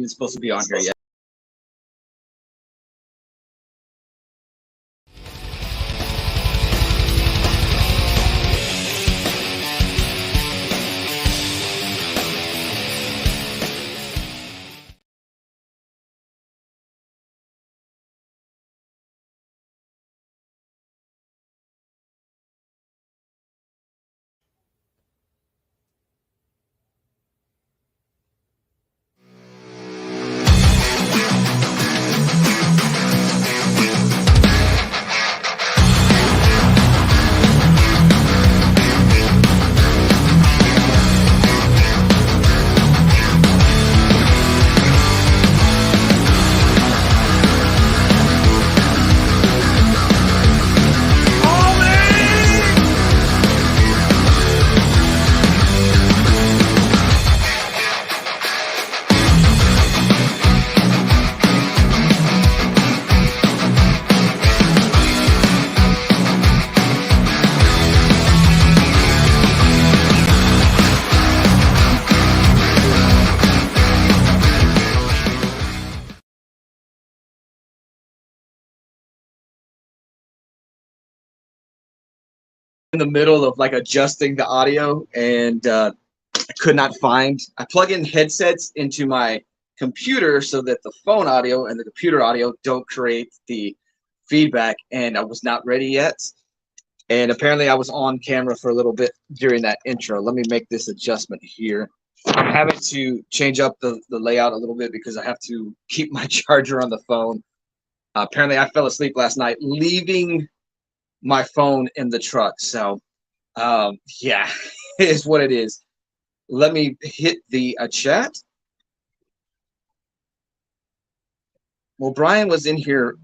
He's supposed to be on here yet. In the middle of like adjusting the audio, and I could not find. I plug in headsets into my computer so that the phone audio and the computer audio don't create the feedback, and I was not ready yet. And apparently I was on camera for a little bit during that intro. Let me make this adjustment here. I'm having to change up the layout a little bit because I have to keep my charger on the phone. Apparently I fell asleep last night leaving my phone in the truck. So yeah, it is what it is. Let me hit the chat. Well, Brian was in here.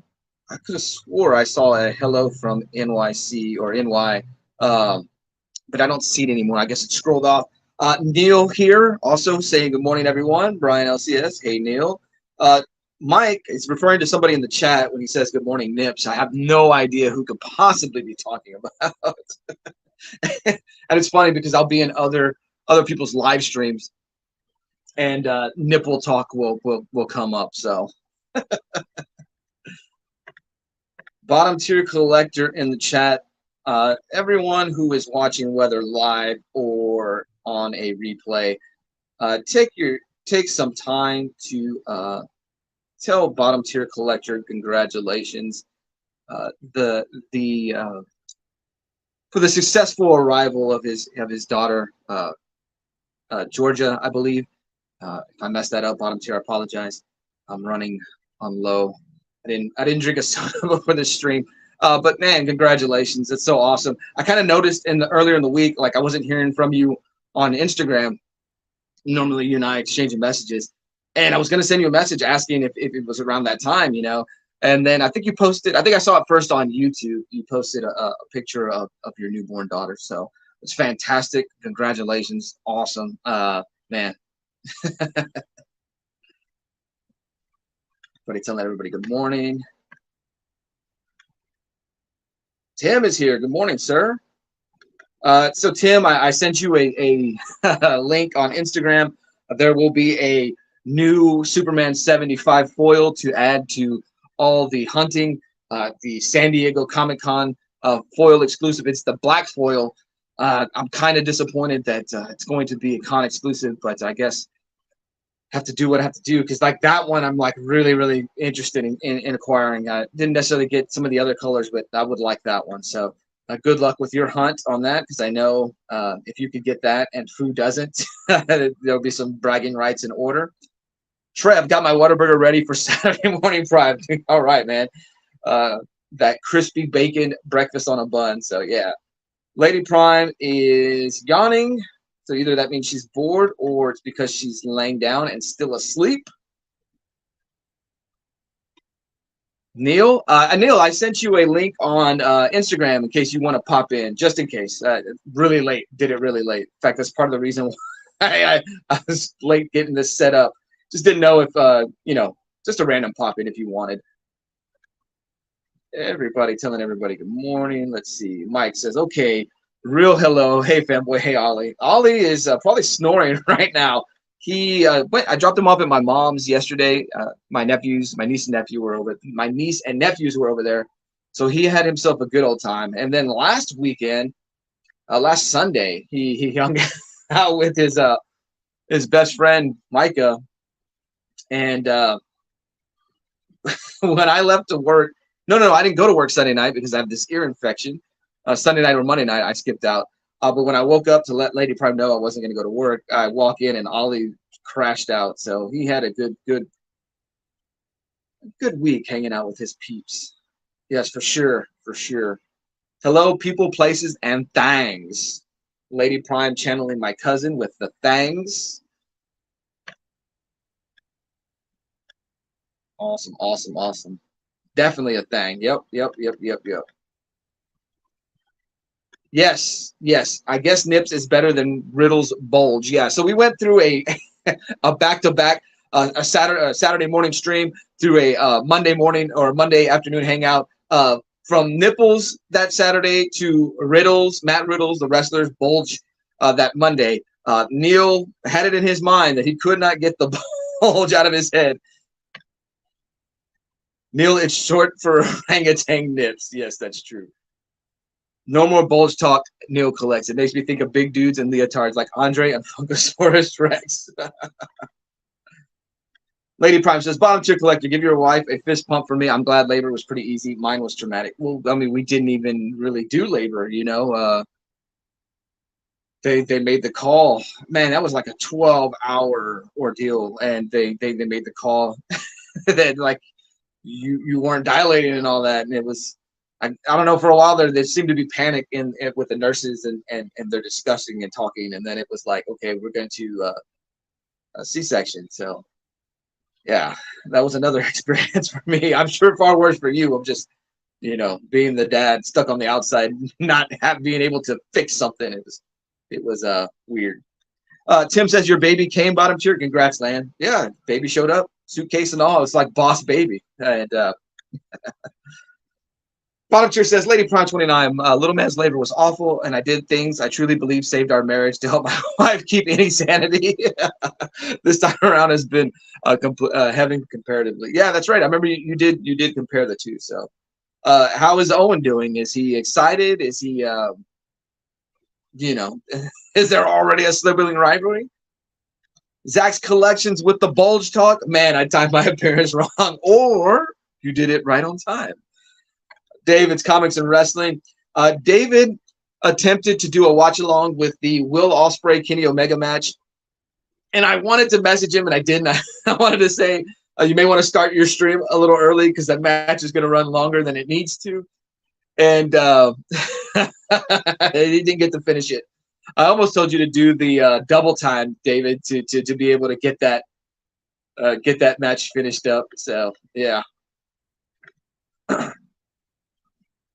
I could have swore I saw a hello from NYC or NY, but I don't see it anymore. I guess it scrolled off. Neil here also saying good morning, everyone. Brian LCS. Hey, Neil. Mike is referring to somebody in the chat when he says good morning, Nips. I have no idea who could possibly be talking about. And it's funny because I'll be in other people's live streams, and nipple talk will come up. So bottom tier collector in the chat. Everyone who is watching, whether live or on a replay, take some time to tell bottom tier collector congratulations. For the successful arrival of his daughter, Georgia, I believe. If I messed that up, bottom tier, I apologize. I'm running on low. I didn't drink a soda before the stream. But man, congratulations. It's so awesome. I kind of noticed earlier in the week, like I wasn't hearing from you on Instagram. Normally you and I exchanging messages. And I was going to send you a message asking if it was around that time, you know. And then I think you posted, I think I saw it first on YouTube. You posted a picture of your newborn daughter. So it's fantastic. Congratulations. Awesome. Man. Telling everybody good morning. Tim is here. Good morning, sir. So Tim, I sent you a link on Instagram. There will be a new Superman 75 foil to add to all the hunting, the San Diego Comic-Con foil exclusive. It's the black foil. I'm kind of disappointed that it's going to be a con exclusive, but I guess have to do what I have to do, because like that one I'm like really interested in acquiring. Didn't necessarily get some of the other colors, but I would like that one. So good luck with your hunt on that, because I know if you could get that and Fu doesn't, there'll be some bragging rights in order. Trev, got my Whataburger ready for Saturday morning prime. All right, man. That crispy bacon breakfast on a bun. So yeah, Lady Prime is yawning. So either that means she's bored or it's because she's laying down and still asleep. Neil, I sent you a link on Instagram in case you want to pop in, just in case. Really late, did it really late. In fact, that's part of the reason why I was late getting this set up. Just didn't know if, you know, just a random pop in if you wanted. Everybody telling everybody good morning. Let's see. Mike says, okay, real hello. Hey, fanboy. Hey, Ollie. Ollie is probably snoring right now. I dropped him off at my mom's yesterday. My niece and nephew were over. My niece and nephews were over there, so he had himself a good old time. And then last weekend, last Sunday, he hung out with his best friend Micah. And when I left to work, no, I didn't go to work Sunday night because I have this ear infection. Sunday night or Monday night, I skipped out. But when I woke up to let Lady Prime know I wasn't going to go to work, I walk in and Ollie crashed out. So he had a good week hanging out with his peeps. Yes, for sure, for sure. Hello, people, places, and things. Lady Prime channeling my cousin with the things. Awesome, awesome, awesome. Definitely a thing. Yep. Yes. I guess Nips is better than Riddle's bulge. Yeah. So we went through a back-to-back, a Saturday morning stream, through a Monday morning or Monday afternoon hangout. From Nipples that Saturday to Matt Riddle's, the wrestler's bulge that Monday. Neil had it in his mind that he could not get the bulge out of his head. Neil, it's short for orangutan nips. Yes, that's true. No more bulge talk, Neil collects. It makes me think of big dudes and leotards like Andre and Funkosaurus Rex. Lady Prime says, bottom tier collector, give your wife a fist pump for me. I'm glad labor was pretty easy. Mine was traumatic. Well, I mean, we didn't even really do labor, you know. They made the call. Man, that was like a 12-hour ordeal, and they made the call that like you weren't dilating and all that, and it was I don't know, for a while there seemed to be panic in with the nurses and they're discussing and talking, and then it was like, okay, we're going to a C-section. So yeah, that was another experience for me. I'm sure far worse for you. I'm just, being the dad stuck on the outside, not being able to fix something. It was weird. Tim says your baby came, bottom tier. Congrats, Lan. Yeah, baby showed up, suitcase and all. It's like boss baby. And bottom tier says, Lady Prime 29, little man's labor was awful, and I did things I truly believe saved our marriage to help my wife keep any sanity. This time around has been heavy comparatively. Yeah, that's right. I remember you did compare the two. So how is Owen doing? Is he excited? Is he is there already a sibling rivalry? Zach's collections with the bulge talk. Man, I timed my appearance wrong, or you did it right on time. David's comics and wrestling. David attempted to do a watch along with the Will Ospreay Kenny Omega match, and I wanted to message him, and I didn't. I wanted to say you may want to start your stream a little early because that match is going to run longer than it needs to, and he didn't get to finish it. I almost told you to do the double time, David, to be able to get that match finished up. So yeah.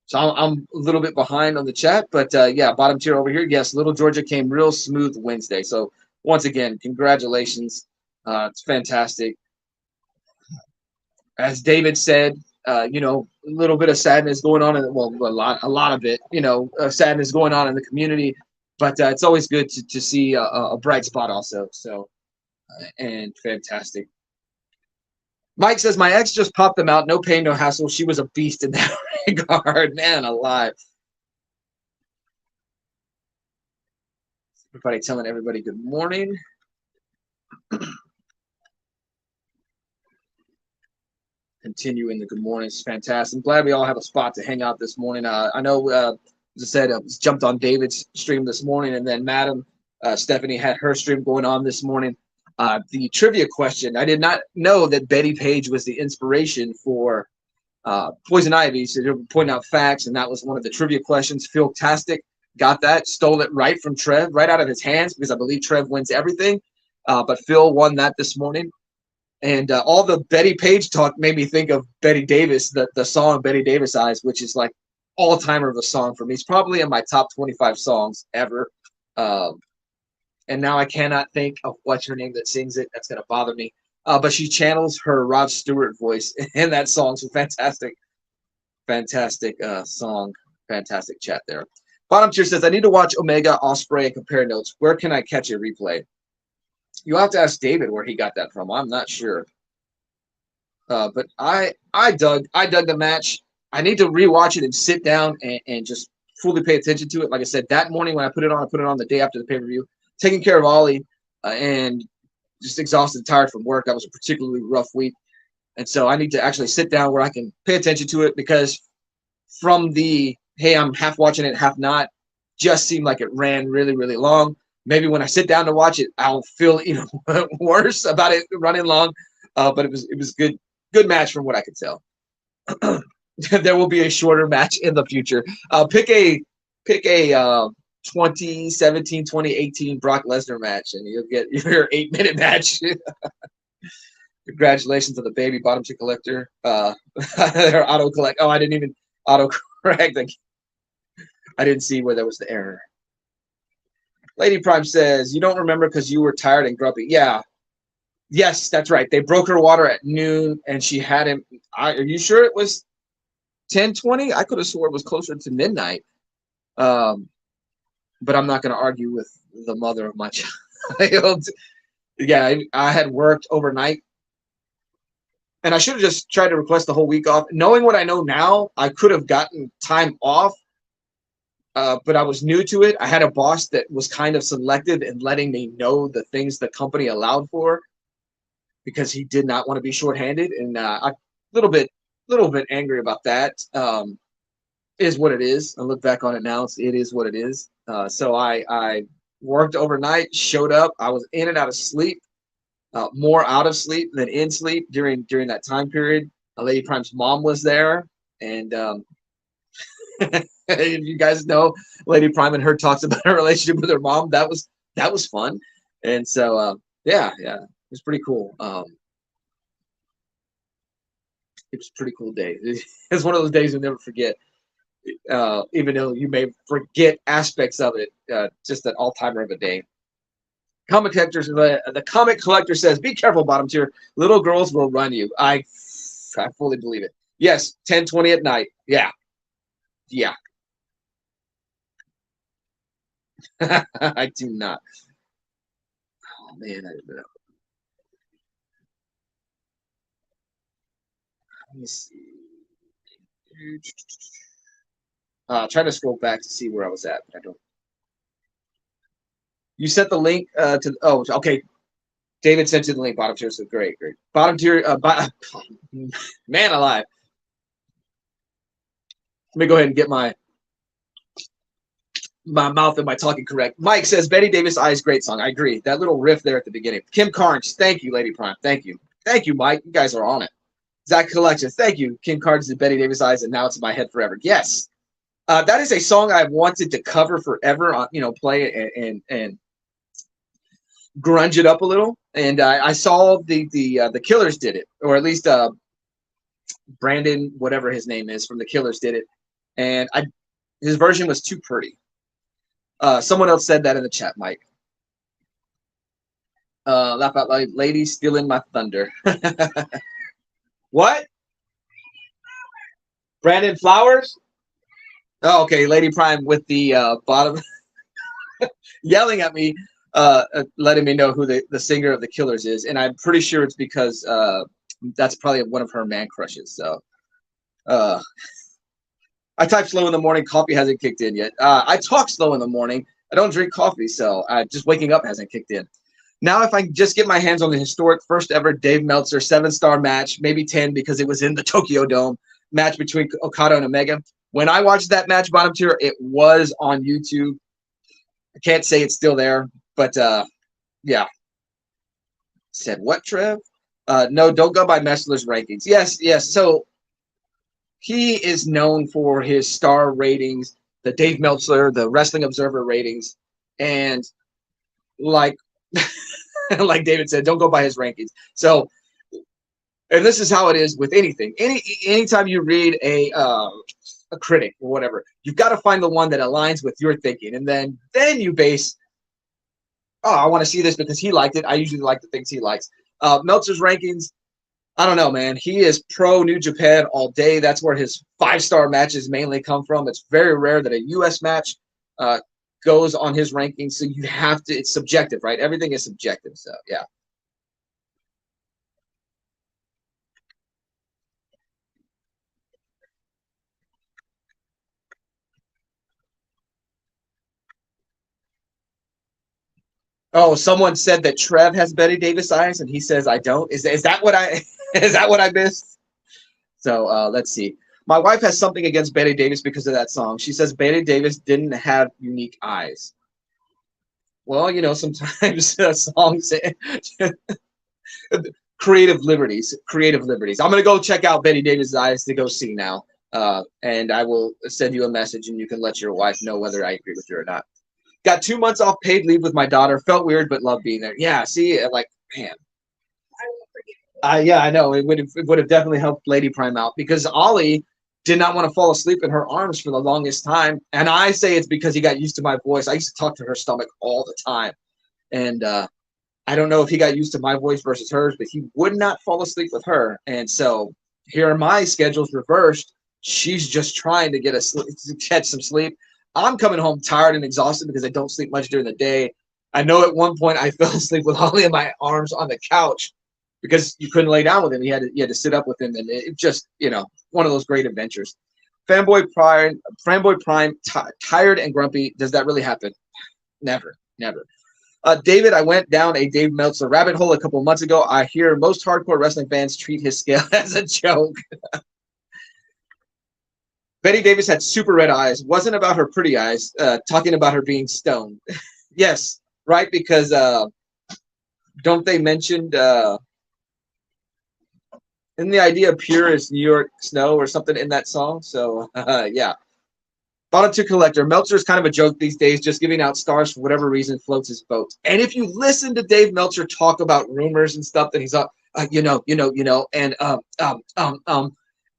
So I'm a little bit behind on the chat, but yeah, bottom tier over here. Yes, Little Georgia came real smooth Wednesday. So once again, congratulations. It's fantastic. As David said, a little bit of sadness going on, a lot of it, sadness going on in the community. But it's always good to see a bright spot also. So, and fantastic. Mike says, my ex just popped them out. No pain, no hassle. She was a beast in that regard. Man alive. Everybody telling everybody good morning. Continuing the good morning. It's fantastic. I'm glad we all have a spot to hang out this morning. I know, as I said, I jumped on David's stream this morning, and then Madam Stephanie had her stream going on this morning. The trivia question, I did not know that Betty Page was the inspiration for Poison Ivy. So they're pointing out facts, and that was one of the trivia questions. Phil-tastic got that, stole it right from Trev, right out of his hands, because I believe Trev wins everything. But Phil won that this morning. And all the Betty Page talk made me think of Betty Davis, the song Betty Davis Eyes, which is like all-timer of a song for me. It's probably in my top 25 songs ever. And now I cannot think of what's her name that sings it. That's going to bother me. But she channels her Rod Stewart voice in that song. So fantastic song. Fantastic chat there. Bottom tier says, I need to watch Omega, Ospreay, and compare notes. Where can I catch a replay? You'll have to ask David where he got that from. I'm not sure. But I dug the match. I need to rewatch it and sit down and just fully pay attention to it. Like I said, that morning when I put it on the day after the pay-per-view, taking care of Ollie and just exhausted and tired from work. That was a particularly rough week. And so I need to actually sit down where I can pay attention to it, because from the, hey, I'm half watching it, half not, just seemed like it ran really, really long. Maybe when I sit down to watch it, I'll feel even worse about it running long. But it was good match from what I could tell. There will be a shorter match in the future. Pick a 2017, 2018 Brock Lesnar match, and you'll get your 8-minute match. Congratulations to the baby bottom tier collector. Their auto collect. Oh, I didn't even auto correct. I didn't see where there was the error. Lady Prime says, you don't remember because you were tired and grumpy. Yeah. Yes, that's right. They broke her water at noon, and she had him. Are you sure it was 10:20? I could have swore it was closer to midnight. But I'm not going to argue with the mother of my child. Yeah, I had worked overnight, and I should have just tried to request the whole week off. Knowing what I know now, I could have gotten time off, but I was new to it. I had a boss that was kind of selective in letting me know the things the company allowed for, because he did not want to be shorthanded, and a little bit angry about that. Is what it is. I look back on it now; it is what it is. So I worked overnight, showed up. I was in and out of sleep, more out of sleep than in sleep during that time period. Lady Prime's mom was there, and if you guys know Lady Prime and her talks about her relationship with her mom, that was fun, and so yeah, it was pretty cool. It was a pretty cool day. It's one of those days you'll never forget. Even though you may forget aspects of it, just an all-timer of a day. The comic collector says, "Be careful, bottom tier. Little girls will run you." I fully believe it. Yes, 10:20 at night. Yeah. I do not. Oh man, let me see. Trying to scroll back to see where I was at, but I don't. You sent the link to. Oh, okay. David sent you the link. Bottom tier. So great. Bottom tier. Man alive. Let me go ahead and get my mouth and my talking correct. Mike says Betty Davis Eyes, great song. I agree. That little riff there at the beginning. Kim Carnes, thank you, Lady Prime. Thank you, Mike. You guys are on it. Zach Collection, thank you. Kim Carnes and Betty Davis Eyes, and now it's in my head forever. Yes, that is a song I've wanted to cover forever. Play it and grunge it up a little. And I saw the Killers did it, or at least Brandon, whatever his name is, from the Killers did it, and his version was too pretty. Someone else said that in the chat, Mike. Laugh out loud, lady stealing my thunder. What? Brandon Flowers? Oh, okay, Lady Prime with the bottom yelling at me, letting me know who the singer of the Killers is, and I'm pretty sure it's because that's probably one of her man crushes. So, I type slow in the morning. Coffee hasn't kicked in yet. I talk slow in the morning. I don't drink coffee, so just waking up hasn't kicked in. Now, if I just get my hands on the historic first ever Dave Meltzer 7-star match, maybe 10 because it was in the Tokyo Dome, match between Okada and Omega. When I watched that match, bottom tier, it was on YouTube. I can't say it's still there, but yeah. Said what, Trev? No, don't go by Messler's rankings. Yes. So he is known for his star ratings, the Dave Meltzer, the Wrestling Observer ratings, and like David said, don't go by his rankings. So, and this is how it is with anything. Anytime you read a critic or whatever, you've got to find the one that aligns with your thinking, and then you base. Oh, I want to see this because he liked it. I usually like the things he likes. Meltzer's rankings, I don't know, man. He is pro New Japan all day. That's where his 5-star matches mainly come from. It's very rare that a U.S. match goes on his rankings. So you have to, it's subjective, right? Everything is subjective. So yeah. Oh, someone said that Trev has Betty Davis eyes, and he says I don't. Is that what I is that what I missed? So let's see. My wife has something against Betty Davis because of that song. She says Betty Davis didn't have unique eyes. Well, you know, sometimes songs, creative liberties, creative liberties. I'm gonna go check out Betty Davis' eyes to go see now, and I will send you a message, and you can let your wife know whether I agree with you or not. Got 2 months off paid leave with my daughter. Felt weird, but loved being there. Yeah, see, like, man. Yeah, I know. It would have definitely helped Lady Prime out because Ollie did not want to fall asleep in her arms for the longest time. And I say it's because he got used to my voice. I used to talk to her stomach all the time. And I don't know if he got used to my voice versus hers, but he would not fall asleep with her. And so here are my schedules reversed. She's just trying to to catch some sleep. I'm coming home tired and exhausted because I don't sleep much during the day. I know at one point I fell asleep with Holly in my arms on the couch because you couldn't lay down with him. You had to sit up with him, and it just, you know, one of those great adventures. Fanboy Prime, tired and grumpy. Does that really happen? Never, never. David, I went down a Dave Meltzer rabbit hole a couple of months ago. I hear most hardcore wrestling fans treat his scale as a joke. Betty Davis had super red eyes. Wasn't about her pretty eyes. Talking about her being stoned. Yes, right, because don't they mentioned in the idea pure is New York snow or something in that song? So yeah. Bottom two collector. Meltzer is kind of a joke these days, just giving out stars for whatever reason floats his boat. And if you listen to Dave Meltzer talk about rumors and stuff, that he's up,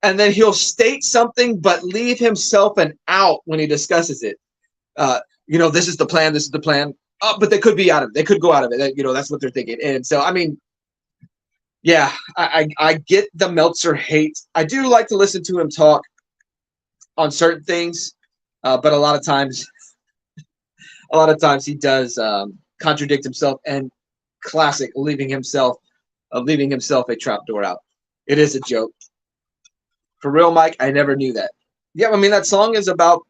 and then he'll state something but leave himself an out when he discusses it. This is the plan. This is the plan. But they could be out of it. They could go out of it. That's what they're thinking. And so, I mean, yeah, I get the Meltzer hate. I do like to listen to him talk on certain things, but a lot of times he does contradict himself, and classic leaving himself a trapdoor out. It is a joke. For real, Mike, I never knew that. Yeah, I mean, that song is about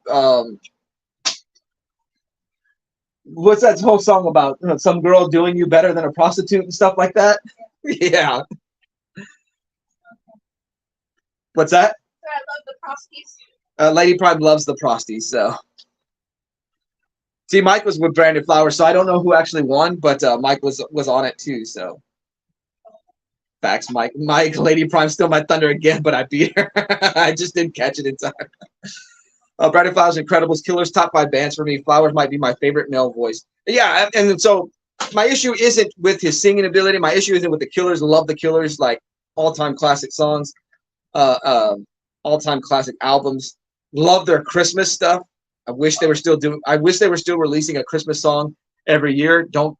what's that whole song about? Some girl doing you better than a prostitute and stuff like that. Yeah. What's that? So I love the prostitutes. Lady Prime loves the prosties. So, see, Mike was with Brandon Flowers, so I don't know who actually won, but Mike was on it too. So, facts, Mike. Lady Prime stole my thunder again, but I beat her. I just didn't catch it in time. Brandon Flowers, Incredibles, Killers, top 5 bands for me. Flowers might be my favorite male voice. Yeah, and so my issue isn't with his singing ability. My issue isn't with the Killers. Love the Killers, like all-time classic songs, all-time classic albums. Love their Christmas stuff. I wish they were still releasing a Christmas song every year. Don't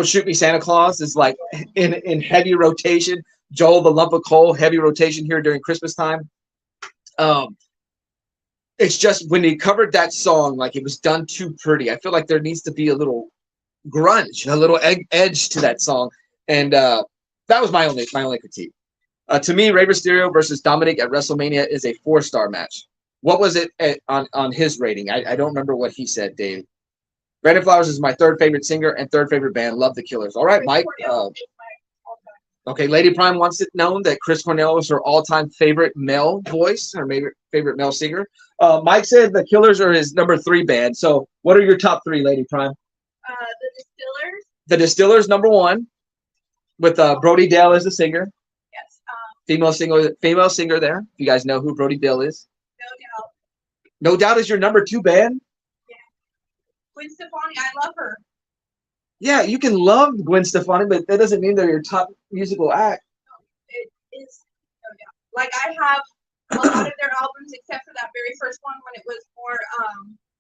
Shoot Me, Santa Claus is like in heavy rotation. Joel the Lump of Coal, heavy rotation here during Christmas time. It's just when they covered that song, like it was done too pretty. I feel like there needs to be a little grunge, a little edge to that song, and that was my only critique. To me, Rey Mysterio versus Dominic at WrestleMania is a 4-star match. What was it on his rating? I don't remember what he said, Dave. Brandon Flowers is my 3rd favorite singer and 3rd favorite band. Love the Killers. All right, Mike. Okay, Lady Prime wants it known that Chris Cornell is her all-time favorite male voice, her favorite male singer. Mike said the Killers are his number 3 band. So what are your top 3, Lady Prime? The Distillers. The Distillers, number 1, with Brody Dale as the singer. Yes. Female singer there. If you guys know who Brody Dale is. No Doubt. No Doubt is your number 2 band? Yeah. Gwen Stefani, I love her. Yeah, you can love Gwen Stefani, but that doesn't mean they're your top musical act. No, it is No Doubt. Like, I have a lot of their albums except for that very first one when it was more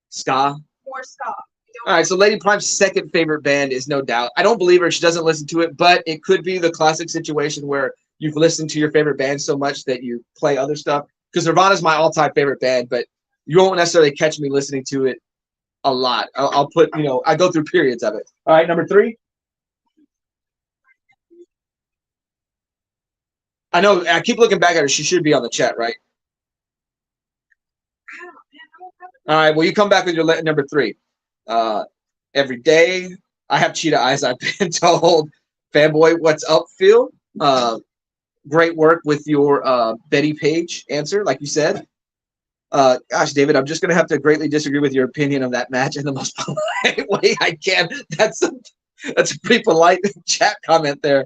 ska. More ska. All right, so Lady Prime's 2nd favorite band is No Doubt. I don't believe her. She doesn't listen to it, but it could be the classic situation where you've listened to your favorite band so much that you play other stuff. Because Nirvana's my all-time favorite band, but you won't necessarily catch me listening to it a lot. I'll put, I go through periods of it. All right, number 3. I know. I keep looking back at her. She should be on the chat, right? All right. Well, you come back with your number 3. Every day, I have cheetah eyes. I've been told. Fanboy, what's up, Phil? Great work with your Betty Page answer, like you said. Gosh, David, I'm just going to have to greatly disagree with your opinion of that match in the most polite way I can. That's a pretty polite chat comment there.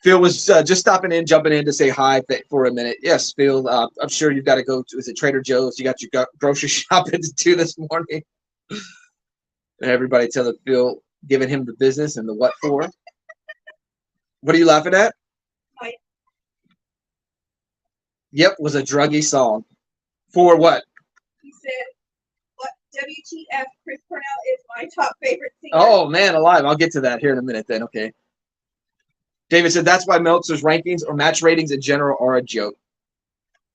Phil was just jumping in to say hi for a minute. Yes, Phil, I'm sure you've got to go to, is it Trader Joe's? You got your grocery shopping to do this morning. And everybody telling Phil, giving him the business and the what for. What are you laughing at? Hi. Yep, was a druggy song. For what? He said, "What WTF? Chris Cornell is my top favorite singer." Oh man, alive! I'll get to that here in a minute. Then, okay. David said that's why Meltzer's rankings or match ratings in general are a joke.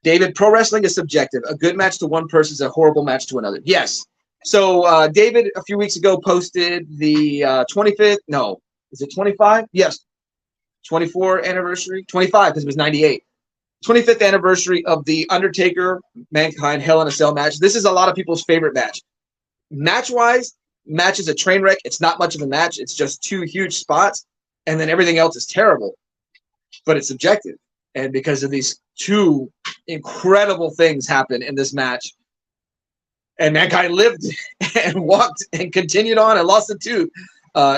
David, pro wrestling is subjective. A good match to one person is a horrible match to another. Yes. So David a few weeks ago posted the 25th. No, is it 25? Yes. 24 anniversary. 25 because it was 98. 25th anniversary of the Undertaker Mankind Hell in a Cell match. This is a lot of people's favorite match. Match-wise, match is a train wreck. It's not much of a match. It's just 2 huge spots, and then everything else is terrible. But it's subjective. And because of these 2 incredible things happen in this match, and Mankind lived and walked and continued on and lost a tooth,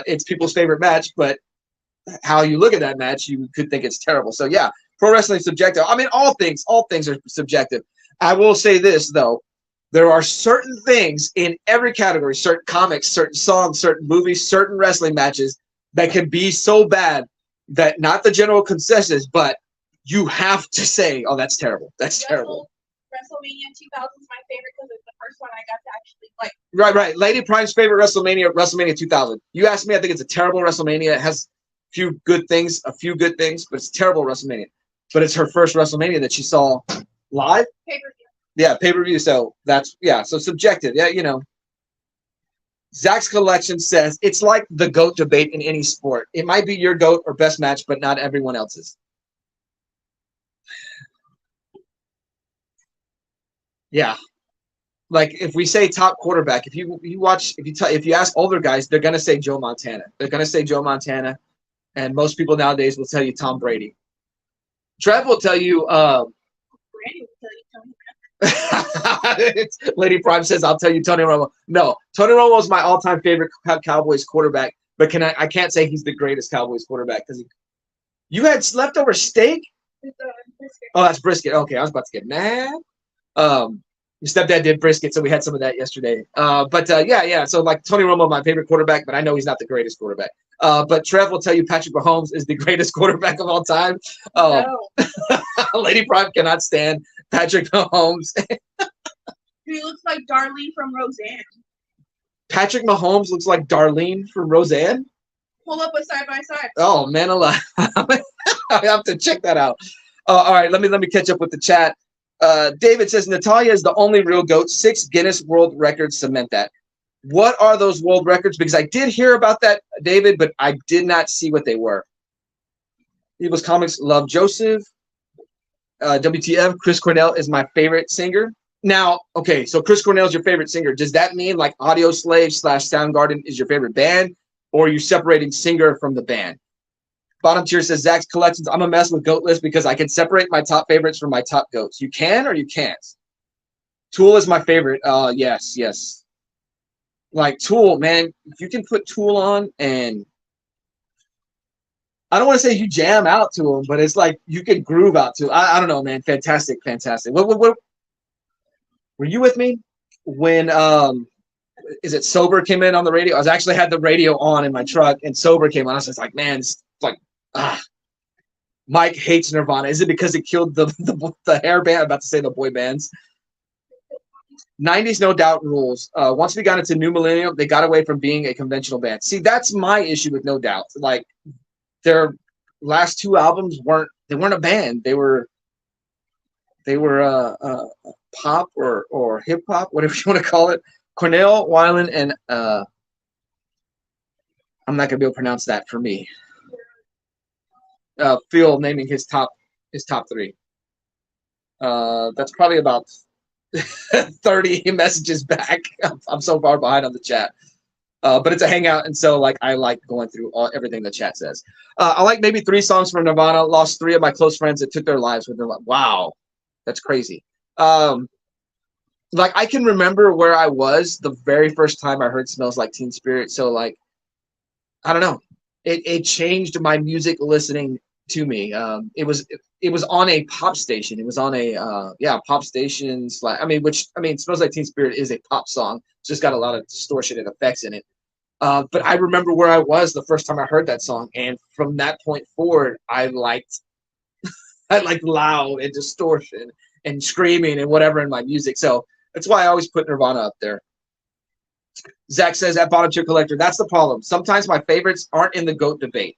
it's people's favorite match. But how you look at that match, you could think it's terrible. So, yeah. Pro wrestling is subjective. I mean, all things are subjective. I will say this, though. There are certain things in every category, certain comics, certain songs, certain movies, certain wrestling matches that can be so bad that not the general consensus, but you have to say, oh, that's terrible. That's terrible. WrestleMania 2000 is my favorite because it's the first one I got to actually like. Right. Lady Prime's favorite WrestleMania 2000. You asked me, I think it's a terrible WrestleMania. It has a few good things, but it's terrible WrestleMania. But it's her first WrestleMania that she saw live. Pay-per-view. Yeah, pay-per-view. So that's, so subjective. Yeah, Zach's Collection says it's like the GOAT debate in any sport. It might be your GOAT or best match, but not everyone else's. Yeah. Like if we say top quarterback, if you ask older guys, they're gonna say Joe Montana. And most people nowadays will tell you Tom Brady. Trev will tell you. Brandy will tell you Tony. Lady Prime says, "I'll tell you Tony Romo." No, Tony Romo is my all-time favorite Cowboys quarterback, but I can't say he's the greatest Cowboys quarterback because you had leftover steak. Brisket. Oh, that's brisket. Okay, I was about to get mad. Your stepdad did brisket, so we had some of that yesterday. Yeah. So like Tony Romo, my favorite quarterback, but I know he's not the greatest quarterback. But Trev will tell you Patrick Mahomes is the greatest quarterback of all time. No. Lady Prime cannot stand Patrick Mahomes. He looks like Darlene from Roseanne. Patrick Mahomes looks like Darlene from Roseanne? Pull up a side by side. Oh, man alive. I have to check that out. All right, let me catch up with the chat. David says, Natalia is the only real GOAT. 6 Guinness World Records cement that. What are those world records? Because I did hear about that, David, but I did not see what they were. People's Comics love Joseph. WTF, Chris Cornell is my favorite singer. Now, okay, so Chris Cornell is your favorite singer. Does that mean like Audio Slave / Soundgarden is your favorite band? Or are you separating singer from the band? Bottom tier says, Zach's Collections. I'm a mess with GOAT list because I can separate my top favorites from my top GOATs. You can or you can't? Tool is my favorite. Yes. Like Tool, man, if you can put Tool on and I don't want to say you jam out to them, but it's like you can groove out to. I don't know, man. Fantastic. What were you with me when is it Sober came in on the radio? I actually had the radio on in my truck and Sober came on. I was just like, man, it's like Mike hates Nirvana. Is it because it killed the hair band? I'm about to say the boy bands. 90s, no doubt, rules. Once we got into New Millennium, they got away from being a conventional band. See, that's my issue with No Doubt. Like, their last 2 albums weren't a band. They were pop or hip hop, whatever you want to call it. Cornell, Weiland, and I'm not gonna be able to pronounce that for me. Phil naming his top three. That's probably about 30 messages back. I'm so far behind on the chat. But it's a hangout, and so like I like going through everything the chat says. I like maybe 3 songs from Nirvana. Lost 3 of my close friends that took their lives with them. Like, wow, that's crazy. Like I can remember where I was the very first time I heard "Smells Like Teen Spirit." So like, I don't know, it changed my music listening to me. It was on a pop station. It was on a pop station. I mean, "Smells Like Teen Spirit" is a pop song. It's just got a lot of distortion and effects in it. But I remember where I was the first time I heard that song, and from that point forward, I liked loud and distortion and screaming and whatever in my music. So that's why I always put Nirvana up there. Zach says, at Bottom Tier Collector, that's the problem. Sometimes my favorites aren't in the GOAT debate.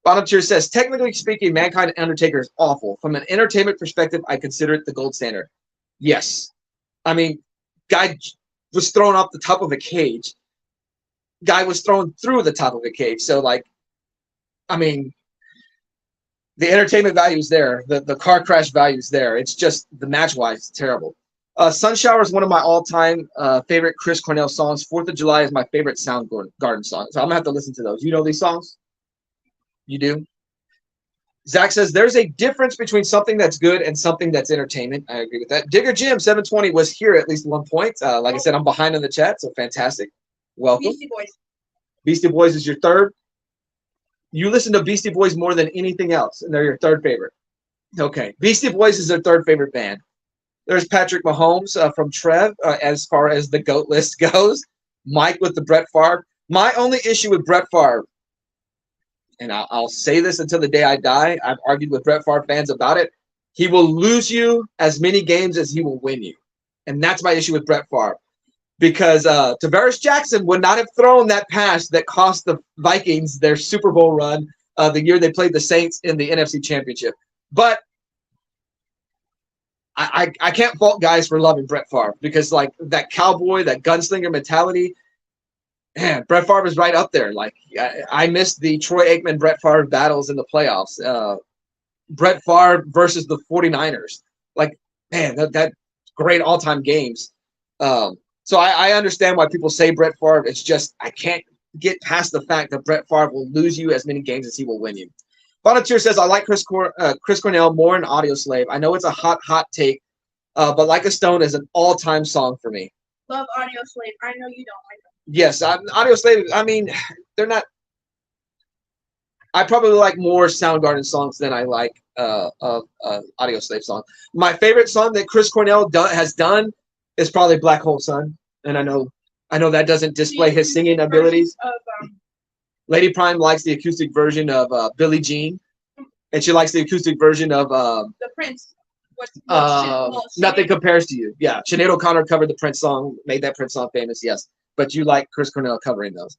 Bottom Tier says, technically speaking, Mankind and Undertaker is awful. From an entertainment perspective, I consider it the gold standard. Yes. I mean, guy was thrown off the top of a cage. Guy was thrown through the top of a cage. So, like, I mean, the entertainment value is there. The car crash value is there. It's just the match-wise, terrible. Sun Shower is one of my all-time favorite Chris Cornell songs. 4th of July is my favorite Soundgarden song. So I'm going to have to listen to those. You know these songs? You do? Zach says, there's a difference between something that's good and something that's entertainment. I agree with that. Digger Jim, 720, was here at least one point. Like I said, I'm behind in the chat, so fantastic. Welcome. Beastie Boys. Beastie Boys is your third? You listen to Beastie Boys more than anything else, and they're your third favorite. Okay. Beastie Boys is their third favorite band. There's Patrick Mahomes from Trev as far as the GOAT list goes. Mike with the Brett Favre. My only issue with Brett Favre, and I'll say this until the day I die, I've argued with Brett Favre fans about it, he will lose you as many games as he will win you. And that's my issue with Brett Favre. Because Tavares Jackson would not have thrown that pass that cost the Vikings their Super Bowl run the year they played the Saints in the NFC Championship. But I can't fault guys for loving Brett Favre because, like, that cowboy, that gunslinger mentality, man, Brett Favre is right up there. Like, I missed the Troy Aikman, Brett Favre battles in the playoffs. Brett Favre versus the 49ers. Like, man, that great all-time games. So I understand why people say Brett Favre. It's just I can't get past the fact that Brett Favre will lose you as many games as he will win you. Volunteer says, I like Chris Cornell more in Audio Slave. I know it's a hot take, but Like a Stone is an all-time song for me. Love Audio Slave. I know you don't like them. Yes, Audio Slave, I mean, they're not – I probably like more Soundgarden songs than I like Audio Slave songs. My favorite song that Chris Cornell has done is probably Black Hole Sun, and I know that doesn't display his singing abilities. Lady Prime likes the acoustic version of Billie Jean, and she likes the acoustic version of the Prince. Nothing Compares to You. Yeah, Sinead O'Connor covered the Prince song, made that Prince song famous. Yes, but you like Chris Cornell covering those.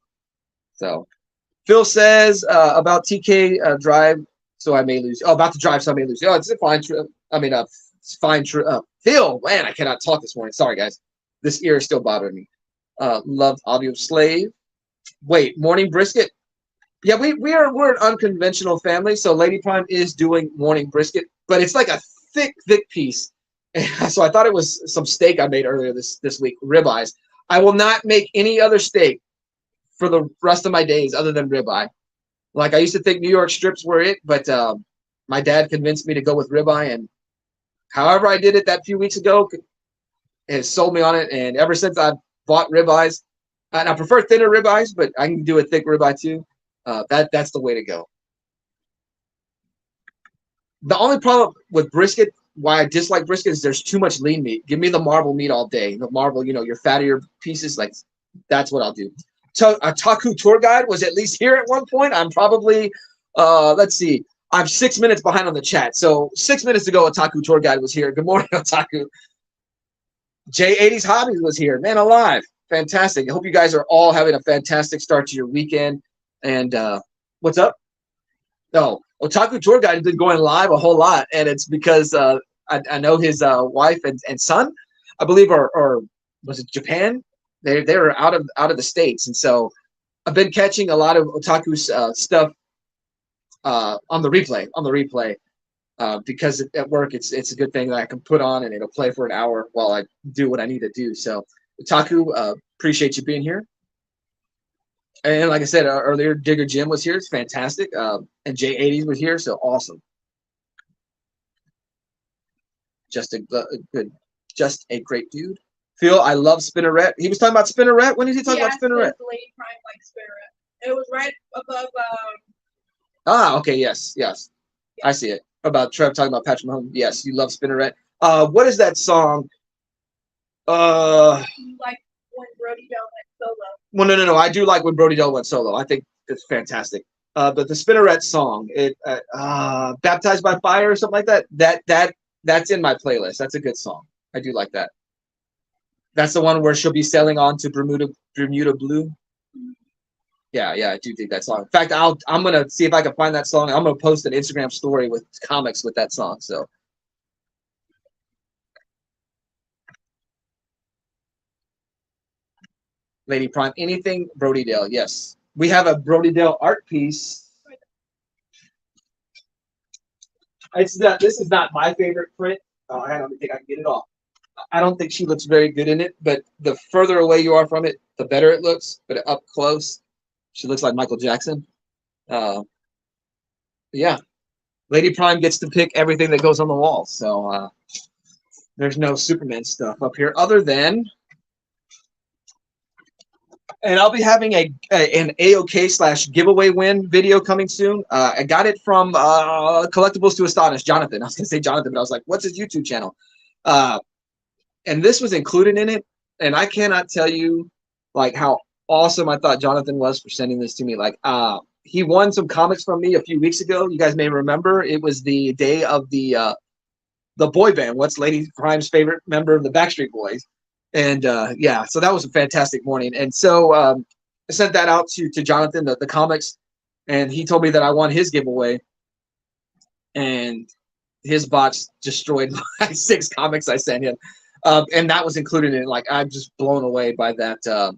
So, Phil says about TK Drive, so I may lose. Oh, about to drive, so I may lose. Oh, it's a fine trip. I mean, it's fine trip. Phil, man, I cannot talk this morning. Sorry, guys. This ear is still bothering me. Loved Audio Slave. Wait, Morning Brisket. Yeah, we're an unconventional family, so Lady Prime is doing Morning Brisket, but it's like a thick piece. So I thought it was some steak I made earlier this week, ribeyes. I will not make any other steak for the rest of my days other than ribeye. Like, I used to think New York strips were it, but my dad convinced me to go with ribeye, and however I did it that few weeks ago has sold me on it, and ever since I've bought ribeyes, and I prefer thinner ribeyes, but I can do a thick ribeye too. That's the way to go. The only problem with brisket, why I dislike brisket, is there's too much lean meat. Give me the marble meat all day. The marble, your fattier pieces, like that's what I'll do. A Taku tour guide was at least here at one point. I'm probably, let's see, I'm 6 minutes behind on the chat. So 6 minutes ago, a Taku tour guide was here. Good morning, Otaku. J80's Hobbies was here. Man alive. Fantastic. I hope you guys are all having a fantastic start to your weekend. And what's up? No, Otaku Tour Guide has been going live a whole lot, and it's because I know his wife and son, I believe, are was it Japan? They were out of the States, and so I've been catching a lot of otaku stuff on the replay because at work it's a good thing that I can put on and it'll play for an hour while I do what I need to do. So otaku, appreciate you being here. And like I said earlier, Digger Jim was here. It's fantastic. And J80s was here, so awesome. Just a good, just a great dude. Phil, I love Spinneret. He was talking about Spinneret. When did he talk about Spinneret? Lady Prime like Spinneret. It was right above. Okay. Yes. I see it. About Trev talking about Patrick Mahomes. Yes, you love Spinneret. What is that song? Like when Brody Dell went solo. Well, no. I do like when Brody Dell went solo. I think it's fantastic. But the Spinneret song, Baptized by Fire or something like that. That's in my playlist. That's a good song. I do like that. That's the one where she'll be sailing on to Bermuda Blue. Yeah, I do think that song. In fact, I'm gonna see if I can find that song. I'm gonna post an Instagram story with comics with that song. So, Lady Prime, anything Brody Dale? Yes, we have a Brody Dale art piece. This is not my favorite print. I don't think I can get it off. I don't think she looks very good in it, but the further away you are from it, the better it looks. But up close, she looks like Michael Jackson. Yeah, Lady Prime gets to pick everything that goes on the wall. So there's no Superman stuff up here other than, and I'll be having an AOK / giveaway win video coming soon. I got it from Collectibles to Astonish, Jonathan. I was going to say Jonathan, but I was like, what's his YouTube channel? And this was included in it. And I cannot tell you like how awesome I thought Jonathan was for sending this to me. Like, he won some comics from me a few weeks ago. You guys may remember it was the day of the boy band. What's Lady Prime's favorite member of the Backstreet Boys? And so that was a fantastic morning. And so I sent that out to Jonathan, the comics, and he told me that I won his giveaway. And his box destroyed my 6 comics I sent him. And that was included in it. Like, I'm just blown away by that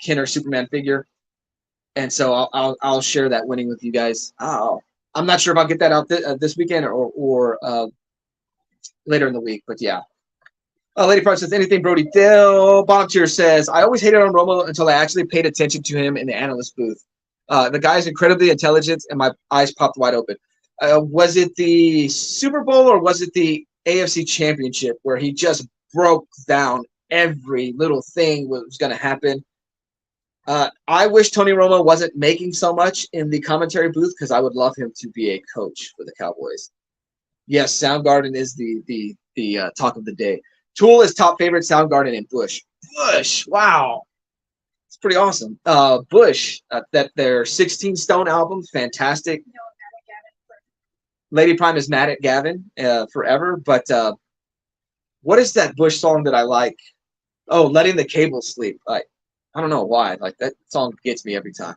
Kenner Superman figure. And so I'll share that winning with you guys. I'm not sure if I'll get that out this weekend or later in the week, but yeah. Lady Prime says, anything Brody Dale. Bottom tier says, I always hated on Romo until I actually paid attention to him in the analyst booth. The guy's incredibly intelligent, and my eyes popped wide open. Was it the Super Bowl or was it the AFC Championship where he just broke down every little thing that was going to happen? I wish Tony Romo wasn't making so much in the commentary booth because I would love him to be a coach for the Cowboys. Yes, Soundgarden is the talk of the day. Tool is top favorite, Soundgarden, and Bush. Bush, wow. It's pretty awesome. Bush, that their 16 Stone album, fantastic. No, Lady Prime is mad at Gavin forever, but what is that Bush song that I like? Oh, Letting the Cable Sleep. I don't know why. Like, that song gets me every time.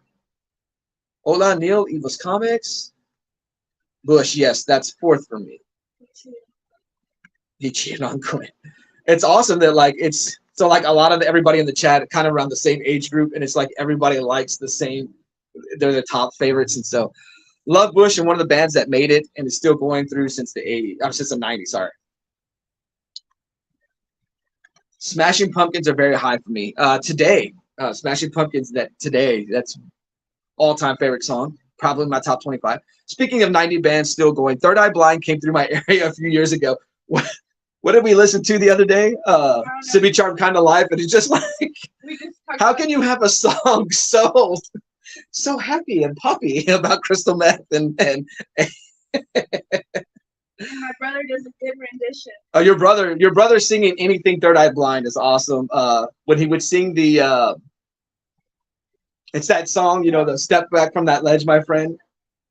Hola, Neil, Evil's Comics. Bush, yes, that's 4th for me. He cheated on Quinn. It's awesome that like it's so like a lot of everybody in the chat kind of around the same age group, and it's like everybody likes the same. They're the top favorites, and so love Bush and one of the bands that made it and is still going through since the 80s. Since the 90s. Sorry. Smashing Pumpkins are very high for me. Today, Smashing Pumpkins. That's all-time favorite song. Probably my top 25. Speaking of 90 bands still going, Third Eye Blind came through my area a few years ago. What did we listen to the other day? Sibby Charm Kind of Life, and it's just like, how can you have a song so happy and poppy about crystal meth and And my brother does a good rendition. Oh, your brother singing anything Third Eye Blind is awesome. When he would sing the it's that song, the Step Back from That Ledge, my friend.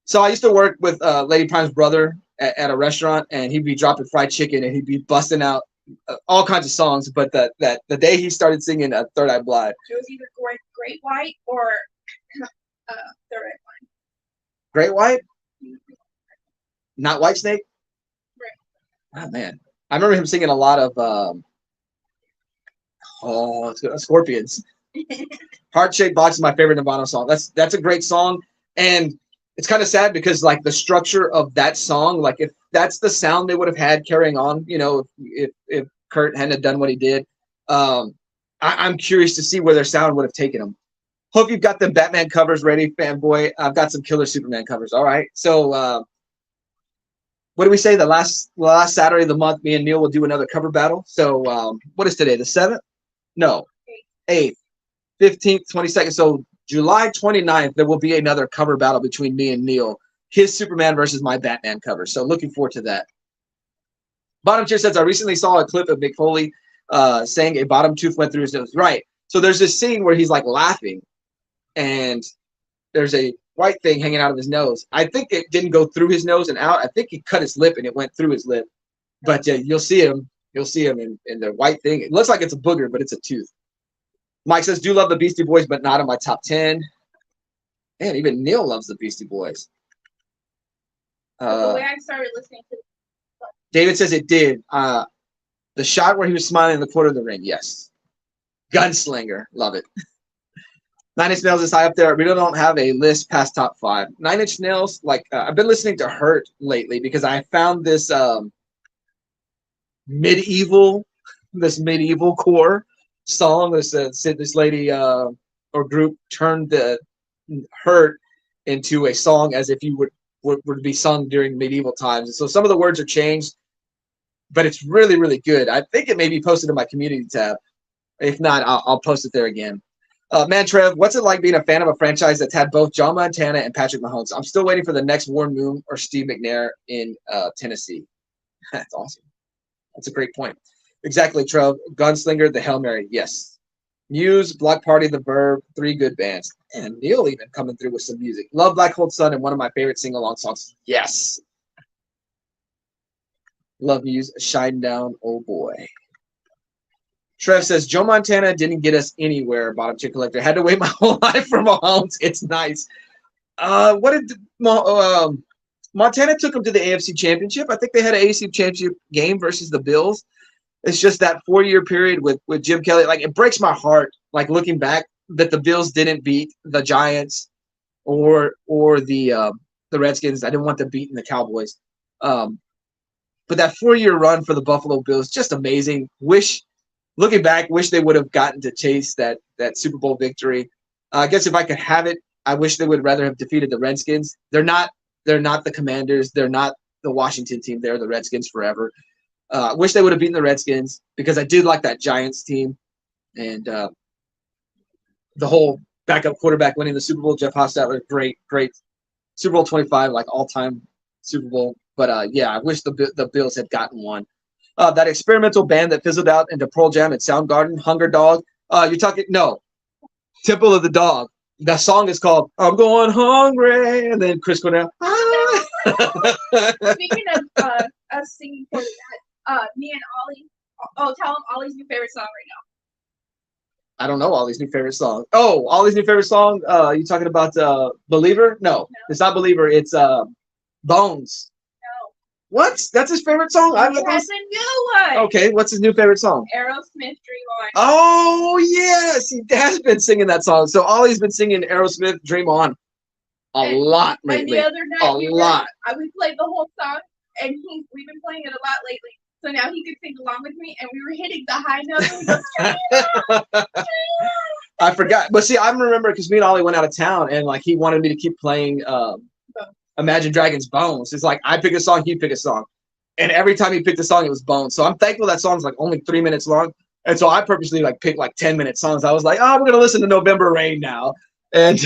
So I used to work with Lady Prime's brother at a restaurant, and he'd be dropping fried chicken, and he'd be busting out all kinds of songs. But the day he started singing Third Eye Blind, it was either Great White or Third Eye Blind. Great White, not White Snake. Right. Oh man, I remember him singing a lot of Oh, it's good. Scorpions. Heart Shaped Box is my favorite Nirvana song. That's a great song, and it's kind of sad because like the structure of that song, like if that's the sound they would have had carrying on, if Kurt hadn't done what he did, I'm curious to see where their sound would have taken them. Hope you've got the Batman covers ready, fanboy. I've got some killer Superman covers. All right, so what do we say? The last Saturday of the month, me and Neil will do another cover battle. So what is today? The 7th? No, 8th. 15th, 22nd. So July 29th, there will be another cover battle between me and Neil. His Superman versus my Batman cover. So looking forward to that. Bottom Tier says, I recently saw a clip of Mick Foley saying a bottom tooth went through his nose. Right. So there's this scene where he's like laughing and there's a white thing hanging out of his nose. I think it didn't go through his nose and out. I think he cut his lip and it went through his lip. But you'll see him. You'll see him in the white thing. It looks like it's a booger, but it's a tooth. Mike says, do love the Beastie Boys, but not in my top 10. Man, even Neil loves the Beastie Boys. The way I started listening to David says it did. The shot where he was smiling in the corner of the ring, yes. Gunslinger, love it. 9 Inch Nails is high up there. We don't have a list past top 5. 9 Inch Nails, like I've been listening to Hurt lately because I found this medieval core song. This lady or group turned the Hurt into a song as if you would be sung during medieval times. And so some of the words are changed, but it's really, really good. I think it may be posted in my community tab. If not, I'll post it there again. Man, Trev, what's it like being a fan of a franchise that's had both John Montana and Patrick Mahomes? I'm still waiting for the next Warren Moon or Steve McNair in Tennessee. That's awesome. That's a great point. Exactly, Trev. Gunslinger, the Hail Mary, yes. Muse, Block Party, The Verb, 3 good bands. And Neil even coming through with some music. Love Black Hole Sun and one of my favorite sing-along songs. Yes. Love Muse, Shine Down, oh boy. Trev says, Joe Montana didn't get us anywhere, Bottom Chick Collector. Had to wait my whole life for Mahomes. It's nice. What did Montana took him to the AFC Championship? I think they had an AFC Championship game versus the Bills. It's just that 4-year period with Jim Kelly. Like, it breaks my heart, like, looking back, that the Bills didn't beat the Giants or the Redskins. I didn't want them beating the Cowboys. But that 4-year run for the Buffalo Bills, just amazing. Looking back, wish they would have gotten to chase that Super Bowl victory. I guess if I could have it, I wish they would rather have defeated the Redskins. They're not the Commanders. They're not the Washington team. They're the Redskins forever. Wish they would have beaten the Redskins because I did like that Giants team. And the whole backup quarterback winning the Super Bowl, Jeff Hostetler, great Super Bowl 25, like all-time Super Bowl. But, yeah, I wish the Bills had gotten one. That experimental band that fizzled out into Pearl Jam and Soundgarden, Hunger Dog. You're talking – no, Temple of the Dog. That song is called I'm Going Hungry. And then Chris Cornell. Speaking of us singing for that, me and Ollie. Oh, tell him Ollie's new favorite song right now. I don't know Ollie's new favorite song. Oh, Ollie's new favorite song? You talking about Believer? No, it's not Believer. It's Bones. No. What? That's his favorite song? He has a new one. Okay, what's his new favorite song? Aerosmith, Dream On. Oh, yes. He has been singing that song. So Ollie's been singing Aerosmith, Dream On a lot lately. And the other night, we played the whole song, and we've been playing it a lot lately. So now he could sing along with me, and we were hitting the high notes. I forgot. But see, I remember because me and Ollie went out of town, and like he wanted me to keep playing Imagine Dragons' Bones. It's like I pick a song, he pick a song. And every time he picked a song, it was Bones. So I'm thankful that song's like only 3 minutes long. And so I purposely like picked like 10-minute songs. I was like, we're going to listen to November Rain now. And,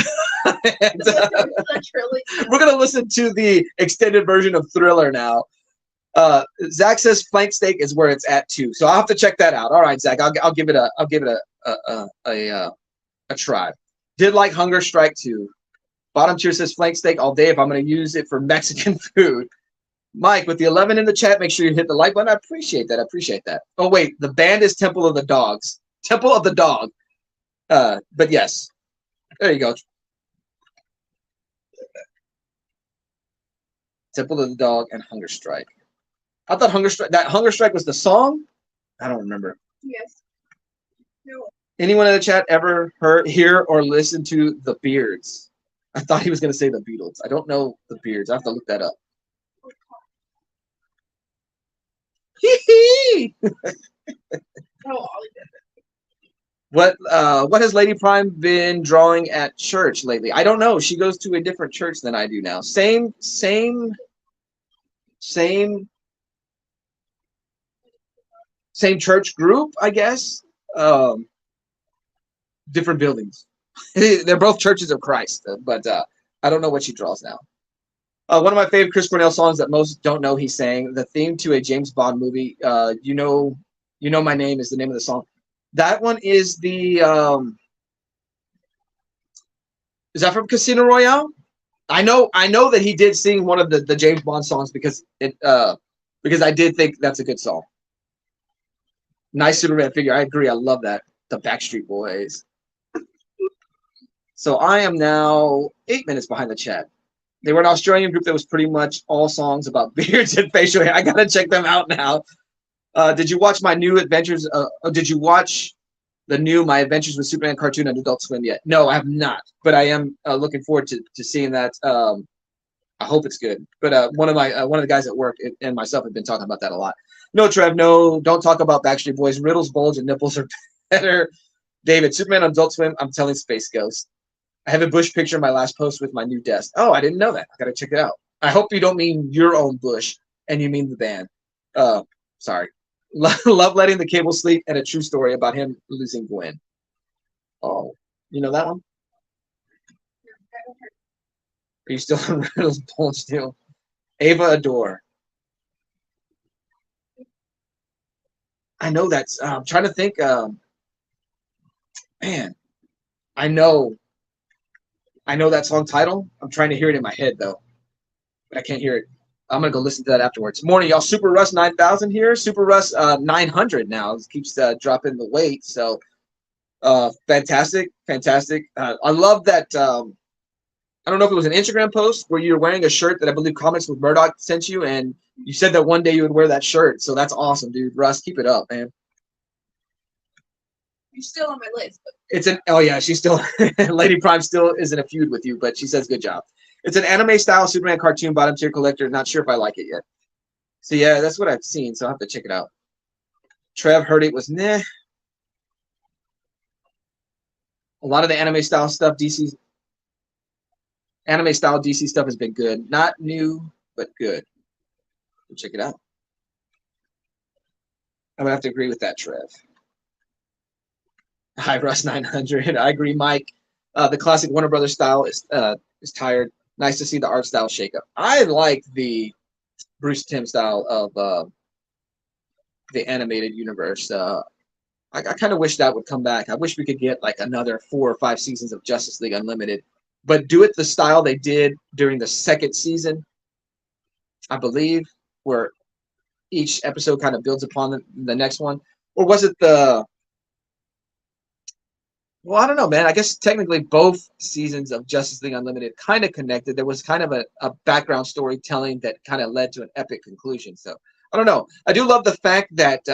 we're going to listen to the extended version of Thriller now. Zach says flank steak is where it's at too. So I'll have to check that out. All right, Zach, I'll give it a try. Did like Hunger Strike too. Bottom Tier says flank steak all day if I'm going to use it for Mexican food. Mike, with the 11 in the chat, make sure you hit the like button. I appreciate that. Oh, wait. The band is Temple of the Dogs. Temple of the Dog. But yes. There you go. Temple of the Dog and Hunger Strike. I thought Hunger Strike was the song? I don't remember. Yes. No. Anyone in the chat ever hear, or listen to the Beards? I thought he was going to say the Beatles. I don't know the Beards. I have to look that up. Hee hee. What has Lady Prime been drawing at church lately? I don't know. She goes to a different church than I do now. Same church group, I guess. Different buildings. They're both churches of Christ, but I don't know what she draws now. One of my favorite Chris Cornell songs that most don't know he sang, the theme to a James Bond movie. You know my name is the name of the song. That one is the is that from Casino Royale? I know that he did sing one of the James Bond songs because I did think that's a good song. Nice Superman figure. I agree. I love that. The Backstreet Boys. So I am now 8 minutes behind the chat. They were an Australian group that was pretty much all songs about beards and facial hair. I gotta check them out now. Did you watch my new adventures? Did you watch the new My Adventures with Superman cartoon on Adult Swim yet? No, I have not. But I am looking forward to seeing that. I hope it's good. But one of the guys at work and myself have been talking about that a lot. No, Trev, no, don't talk about Backstreet Boys. Riddles, bulge, and nipples are better. David, Superman on Adult Swim. I'm telling Space Ghost. I have a bush picture in my last post with my new desk. Oh, I didn't know that. I gotta check it out. I hope you don't mean your own bush and you mean the band. Sorry. Love letting the cable sleep, and a true story about him losing Gwen. Oh, you know that one? Are you still on Riddles Bulge still? Ava Adore. I know that's. I'm trying to think. Man, I know that song title. I'm trying to hear it in my head though, but I can't hear it. I'm gonna go listen to that afterwards. Morning, y'all. Super Russ 9000 here. Super Russ 900 now. It keeps dropping the weight. So fantastic. I love that. I don't know if it was an Instagram post where you're wearing a shirt that I believe Comics with Murdoch sent you, and you said that one day you would wear that shirt. So that's awesome, dude. Russ, keep it up, man. You're still on my list. She's still Lady Prime still is in a feud with you, but she says good job. It's an anime style Superman cartoon bottom tier collector. Not sure if I like it yet. So yeah, that's what I've seen. So I'll have to check it out. Trev heard it was nah. A lot of the anime style stuff, DC stuff has been good. Not new, but good. We'll check it out. I'm gonna have to agree with that, Trev. Hi, Russ 900. I agree, Mike. The classic Warner Brothers style is tired. Nice to see the art style shake up. I like the Bruce Timm style of the animated universe. I kind of wish that would come back. I wish we could get like another 4 or 5 seasons of Justice League Unlimited, but do it the style they did during the second season, I believe, where each episode kind of builds upon the next one. Or was it the... Well, I don't know, man. I guess technically both seasons of Justice League Unlimited kind of connected. There was kind of a background storytelling that kind of led to an epic conclusion. So I don't know. I do love the fact that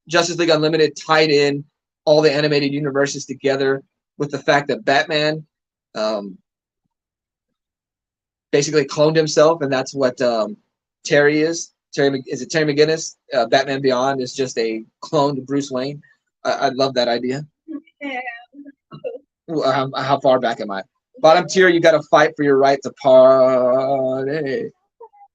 Justice League Unlimited tied in all the animated universes together with the fact that Batman basically cloned himself, and that's what Terry is. Is it Terry McGinnis? Batman Beyond is just a cloned Bruce Wayne. I love that idea. Yeah. How far back am I? Bottom tier, you got to fight for your right to party.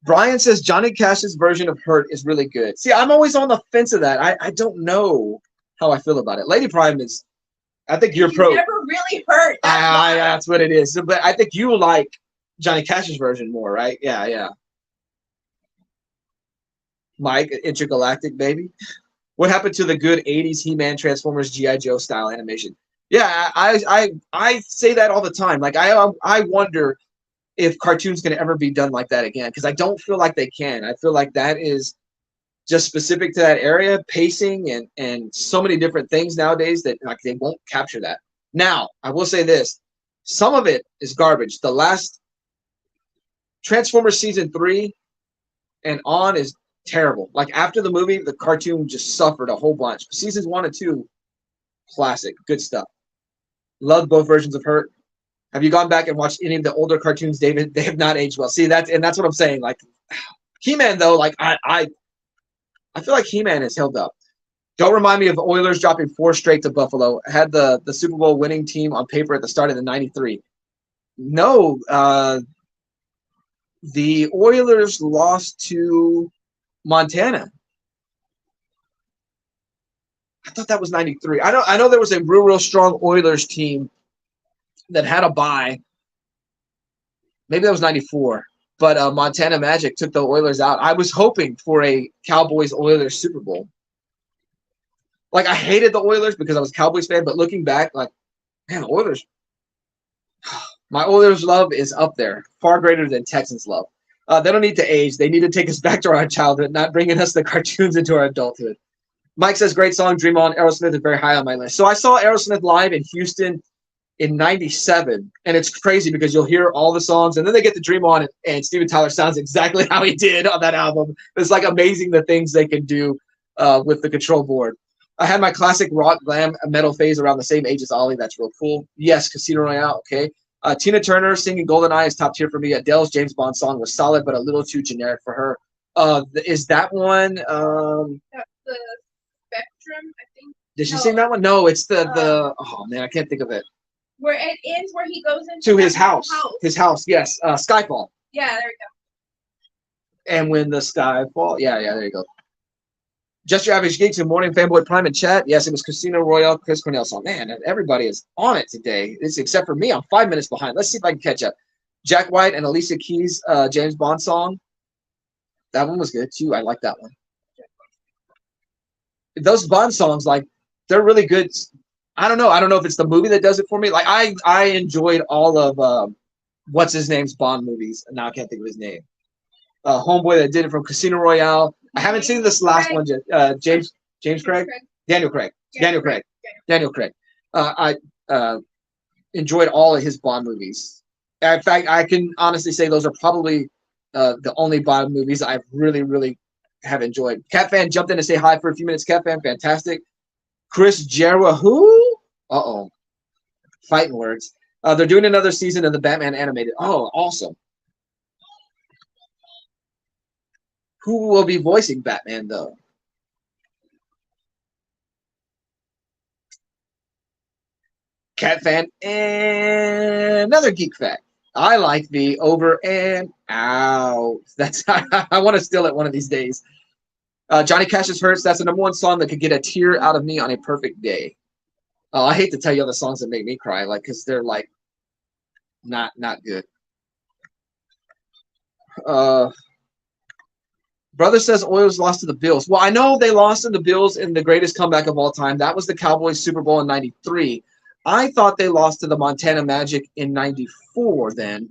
Brian says Johnny Cash's version of Hurt is really good. See, I'm always on the fence of that. I don't know how I feel about it. Lady Prime is, I think you're pro. Never really hurt. That's what it is. But I think you like Johnny Cash's version more, right? Yeah. Mike, Intergalactic, baby. What happened to the good 80s He-Man, Transformers, G.I. Joe style animation? Yeah, I say that all the time. Like I wonder if cartoons can ever be done like that again, because I don't feel like they can. I feel like that is just specific to that area, pacing and so many different things nowadays that like they won't capture that. Now, I will say this. Some of it is garbage. The last Transformers season 3 and on is Terrible. Like after the movie, the cartoon just suffered a whole bunch. Seasons 1 and 2, classic, good stuff. Loved both versions of Hurt. Have you gone back and watched any of the older cartoons, David? They have not aged well. See, that's what I'm saying. Like He-Man, though, like I feel like He-Man is held up. Don't remind me of the Oilers dropping 4 straight to Buffalo. Had the Super Bowl winning team on paper at the start of the '93. No, the Oilers lost to Montana. I thought that was '93. I know there was a real strong Oilers team that had a bye. Maybe that was '94. But Montana Magic took the Oilers out. I was hoping for a Cowboys-Oilers Super Bowl. Like, I hated the Oilers because I was a Cowboys fan, but looking back, like, man, the Oilers, my Oilers love is up there, far greater than Texans love. They don't need to age. They need to take us back to our childhood, not bringing us the cartoons into our adulthood. Mike says, great song, Dream On. Aerosmith is very high on my list. So I saw Aerosmith live in Houston in '97, and it's crazy because you'll hear all the songs, and then they get to Dream On, and Steven Tyler sounds exactly how he did on that album. It's like amazing the things they can do with the control board. I had my classic rock glam metal phase around the same age as Ollie. That's real cool. Yes, Casino Royale. Okay. Tina Turner singing GoldenEye is top tier for me. Adele's James Bond song was solid, but a little too generic for her. Is that one? That's the Spectrum, I think. Did she sing that one? No, it's the oh man, I can't think of it. Where it ends, where he goes into to his house. His house, yes. Skyfall. Yeah, there we go. And when the sky falls. Yeah, there you go. Just Your Average Geeks and Morning Fanboy Prime in chat. Yes, it was Casino Royale, Chris Cornell song. Man, everybody is on it today. It's except for me. I'm 5 minutes behind. Let's see if I can catch up. Jack White and Alicia Keys' James Bond song. That one was good too. I like that one. Those Bond songs, like, they're really good. I don't know. I don't know if it's the movie that does it for me. Like, I enjoyed all of what's his name's Bond movies. Now I can't think of his name. Homeboy that did it from Casino Royale. I haven't seen this last one yet. James Craig? Daniel Craig. Daniel Craig. I enjoyed all of his Bond movies. In fact, I can honestly say those are probably the only Bond movies I've really, really have enjoyed. Cat Fan jumped in to say hi for a few minutes. Cat Fan, fantastic. Chris Jera, who? Uh-oh. Fighting words. They're doing another season of the Batman animated. Oh, awesome. Who will be voicing Batman, though? Cat Fan, and another geek fact. I like the over and out. That's I want to steal it one of these days. Johnny Cash's Hurts. That's the #1 song that could get a tear out of me on a perfect day. I hate to tell you all the songs that make me cry, like, because they're like not good. Brother says Oilers lost to the Bills. Well, I know they lost to the Bills in the greatest comeback of all time. That was the Cowboys Super Bowl in '93. I thought they lost to the Montana Magic in '94 then.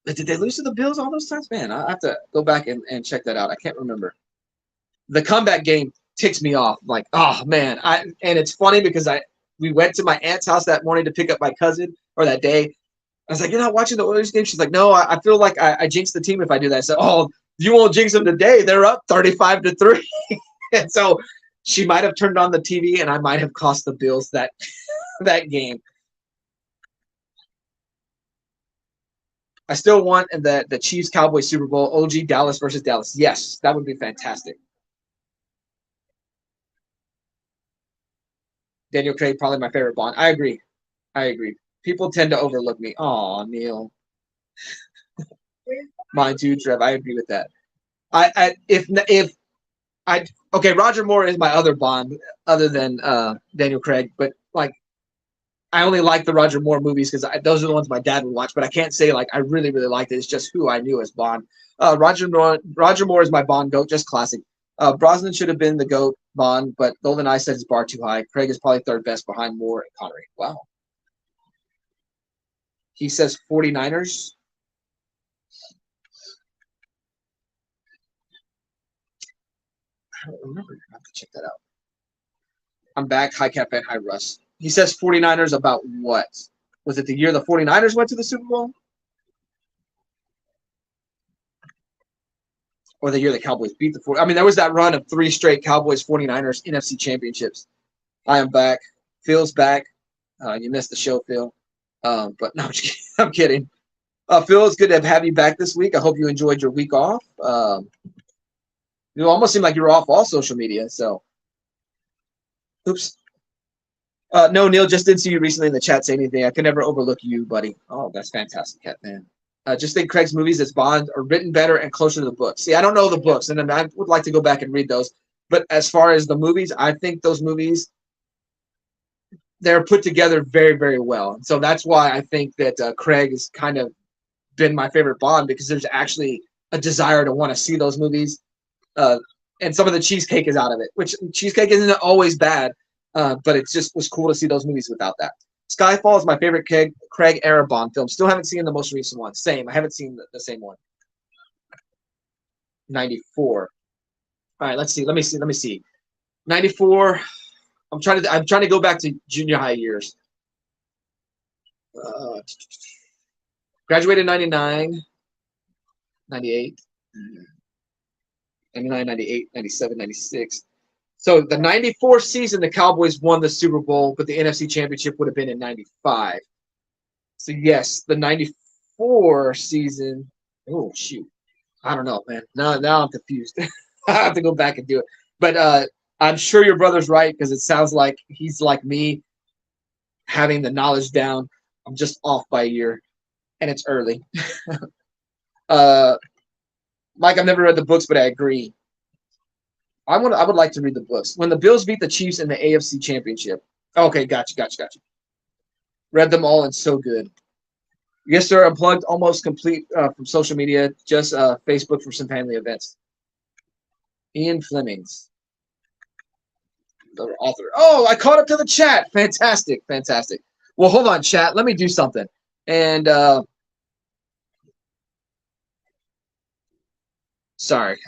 But did they lose to the Bills all those times? Man, I have to go back and check that out. I can't remember. The comeback game ticks me off. Like, oh, man. And it's funny because we went to my aunt's house that morning to pick up my cousin, or that day. I was like, you're not watching the Oilers game? She's like, no, I feel like I jinxed the team if I do that. I said, oh, you won't jinx them today. They're up 35-3. And so she might have turned on the TV, and I might have cost the Bills that game. I still want the Chiefs Cowboys Super Bowl, OG Dallas versus Dallas. Yes, that would be fantastic. Daniel Craig, probably my favorite Bond. I agree. People tend to overlook me. Aw, Neil. Mine too, Trev. I agree with that. Okay, Roger Moore is my other Bond other than Daniel Craig, but like I only like the Roger Moore movies because those are the ones my dad would watch, but I can't say like I really, really liked it. It's just who I knew as Bond. Roger Moore is my Bond GOAT, just classic. Brosnan should have been the GOAT Bond, but GoldenEye set his bar too high. Craig is probably third best behind Moore and Connery. Wow. He says 49ers. I don't remember. I have to check that out. I'm back. Hi, Cat Fan. Hi, Russ. He says 49ers about what? Was it the year the 49ers went to the Super Bowl? or the year the Cowboys beat the 40. I mean, there was that run of 3 straight Cowboys 49ers NFC championships. I am back. Phil's back. You missed the show, Phil. But no, I'm kidding. Phil, it's good to have you back this week. I hope you enjoyed your week off. You almost seem like you were off all social media. So, oops. No, Neil, just didn't see you recently in the chat say anything. I can never overlook you, buddy. Oh, that's fantastic, Cat man. Just think Craig's movies as Bond are written better and closer to the books. See, I don't know the books, and I would like to go back and read those. But as far as the movies, I think those movies, they're put together very, very well. And so that's why I think that Craig has kind of been my favorite Bond, because there's actually a desire to want to see those movies. And some of the cheesecake is out of it, which cheesecake isn't always bad, but it just was cool to see those movies without that. Skyfall is my favorite Craig era Bond film. Still haven't seen the most recent one. Same. I haven't seen the same one. 94. All right, let's see. Let me see. 94. I'm trying to go back to junior high years. Graduated 99, 98, 99, 98, 97, 96. So the 94 season, the Cowboys won the Super Bowl, but the NFC Championship would have been in 95. So, yes, the 94 season. Oh, shoot. I don't know, man. Now I'm confused. I have to go back and do it. But I'm sure your brother's right, because it sounds like he's like me, having the knowledge down. I'm just off by a year, and it's early. Mike, I've never read the books, but I agree. I would like to read the books. When the Bills beat the Chiefs in the AFC Championship. Okay, gotcha. Read them all and so good. Yes, sir. Unplugged, almost complete from social media. Just Facebook for some family events. Ian Flemings, the author. Oh, I caught up to the chat. Fantastic. Well, hold on, chat. Let me do something. And sorry.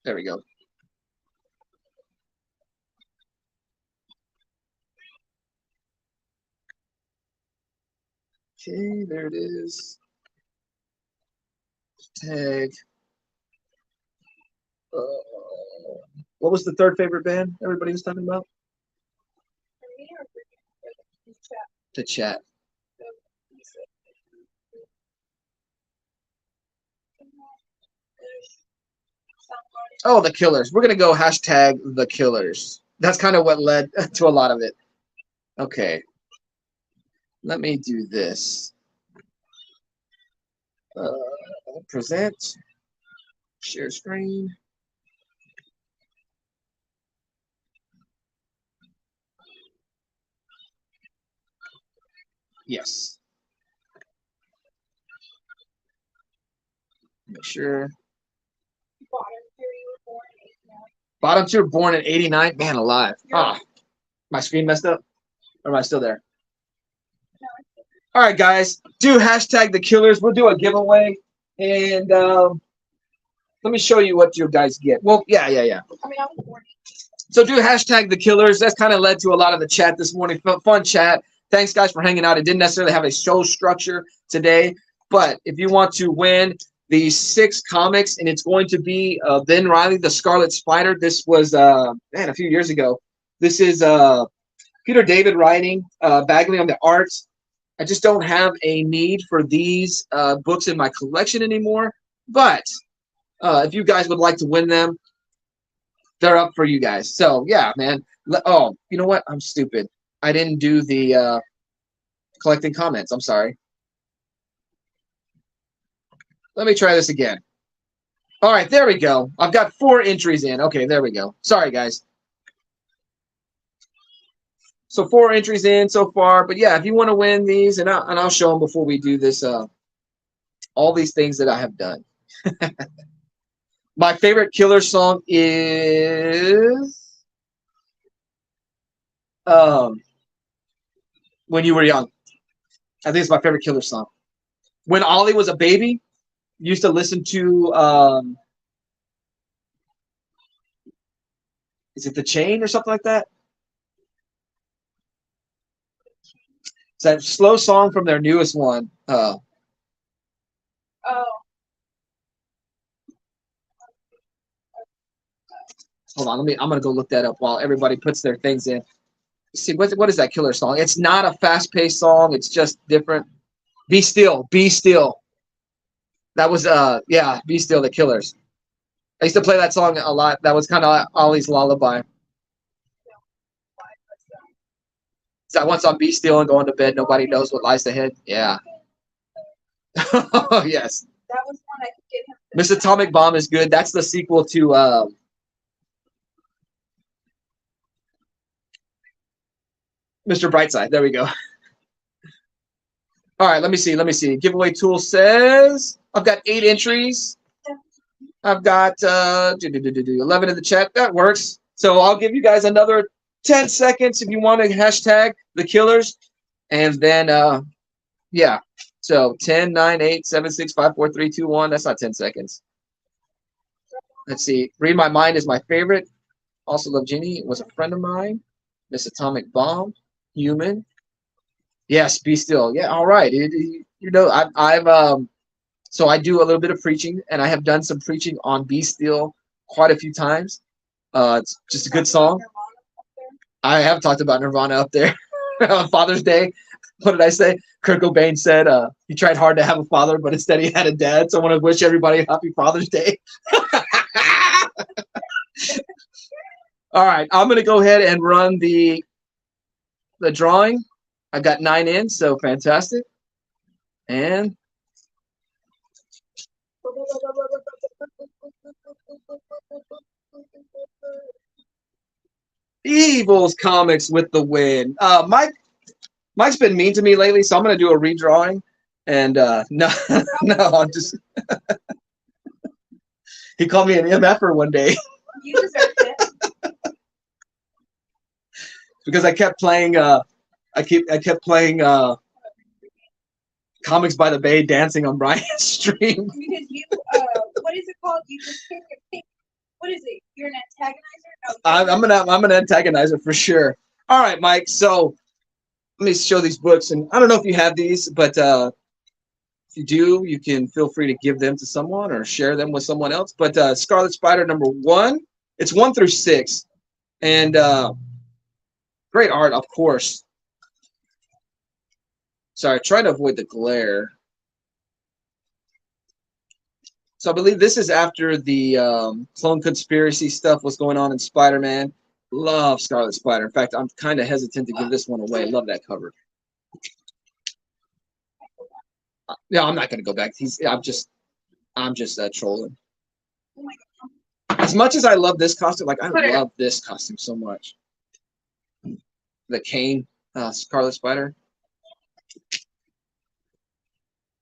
There we go. Okay, there it is. Tag. What was the third favorite band everybody was talking about? The chat. Oh, the Killers. We're going to go hashtag the Killers. That's kind of what led to a lot of it. Okay. Let me do this. Present. Share screen. Yes. Make sure. Bottom two were born in 89. Man alive. Ah, my screen messed up? Or am I still there? All right, guys. Do hashtag the Killers. We'll do a giveaway. And let me show you what you guys get. Well, yeah. I mean, I was born. So do hashtag the Killers. That's kind of led to a lot of the chat this morning. Fun chat. Thanks, guys, for hanging out. It didn't necessarily have a show structure today. But if you want to win these 6 comics, and it's going to be Ben Reilly, the Scarlet Spider. This was, a few years ago. This is Peter David writing, Bagley on the arts. I just don't have a need for these books in my collection anymore. But if you guys would like to win them, they're up for you guys. So, yeah, man. Oh, you know what? I'm stupid. I didn't do the collecting comments. I'm sorry. Let me try this again. All right, there we go. I've got 4 entries in. Okay, there we go. Sorry, guys. So 4 entries in so far. But, yeah, if you want to win these, and I'll show them before we do this, all these things that I have done. My favorite Killer song is When You Were Young. I think it's my favorite Killer song. When Ollie Was a Baby, used to listen to is it The Chain or something like that? It's that slow song from their newest one. Oh, Hold on, I'm gonna go look that up while everybody puts their things in. See what is that killer song? It's not a fast-paced song, it's just different. Be Still, Be Still. That was yeah, Be Still, the Killers. I used to play that song a lot. That was kind of Ollie's lullaby. So I once on Be Still and going to bed, nobody knows what lies ahead. Yeah. Oh yes. that was one I could get him. Miss Atomic Bomb is good. That's the sequel to Mr. Brightside. There we go. All right, let me see. Let me see. Giveaway tool says I've got 8 entries. I've got 11 in the chat. That works. So I'll give you guys another 10 seconds if you want to hashtag the killers. And then, yeah. So 10, 9, 8, 7, 6, 5, 4, 3, 2, 1. That's not 10 seconds. Let's see. Read My Mind is my favorite. Also Love Ginny was a friend of mine. Miss Atomic Bomb. Human. Yes, Be Still. Yeah, all right. You know, I've so I do a little bit of preaching, and I have done some preaching on Be Still quite a few times. It's just a good song. I have talked about Nirvana up there on Father's Day. What did I say? Kurt Cobain said he tried hard to have a father, but instead he had a dad. So I want to wish everybody a happy Father's Day. All right, I'm going to go ahead and run the drawing. I've got 9 in, so fantastic. And Evil's Comics with the win. Mike's been mean to me lately, so I'm going to do a redrawing. And no, no, I'm just. He called me an MFer one day. You deserved it. Because I kept playing. I kept playing Comics by the Bay, dancing on Brian's stream. Because you, what is it called? You just pick. What is it? You're an antagonizer? No, I'm an antagonizer for sure. All right, Mike. So let me show these books, and I don't know if you have these, but if you do, you can feel free to give them to someone or share them with someone else. But Scarlet Spider #1, it's 1 through 6, and great art, of course. Sorry, try to avoid the glare. So I believe this is after the clone conspiracy stuff was going on in Spider-Man. Love Scarlet Spider. In fact, I'm kind of hesitant to give this one away. Love that cover. Yeah, I'm not gonna go back. I'm just trolling. As much as I love this costume, like I love this costume so much. The Kane Scarlet Spider.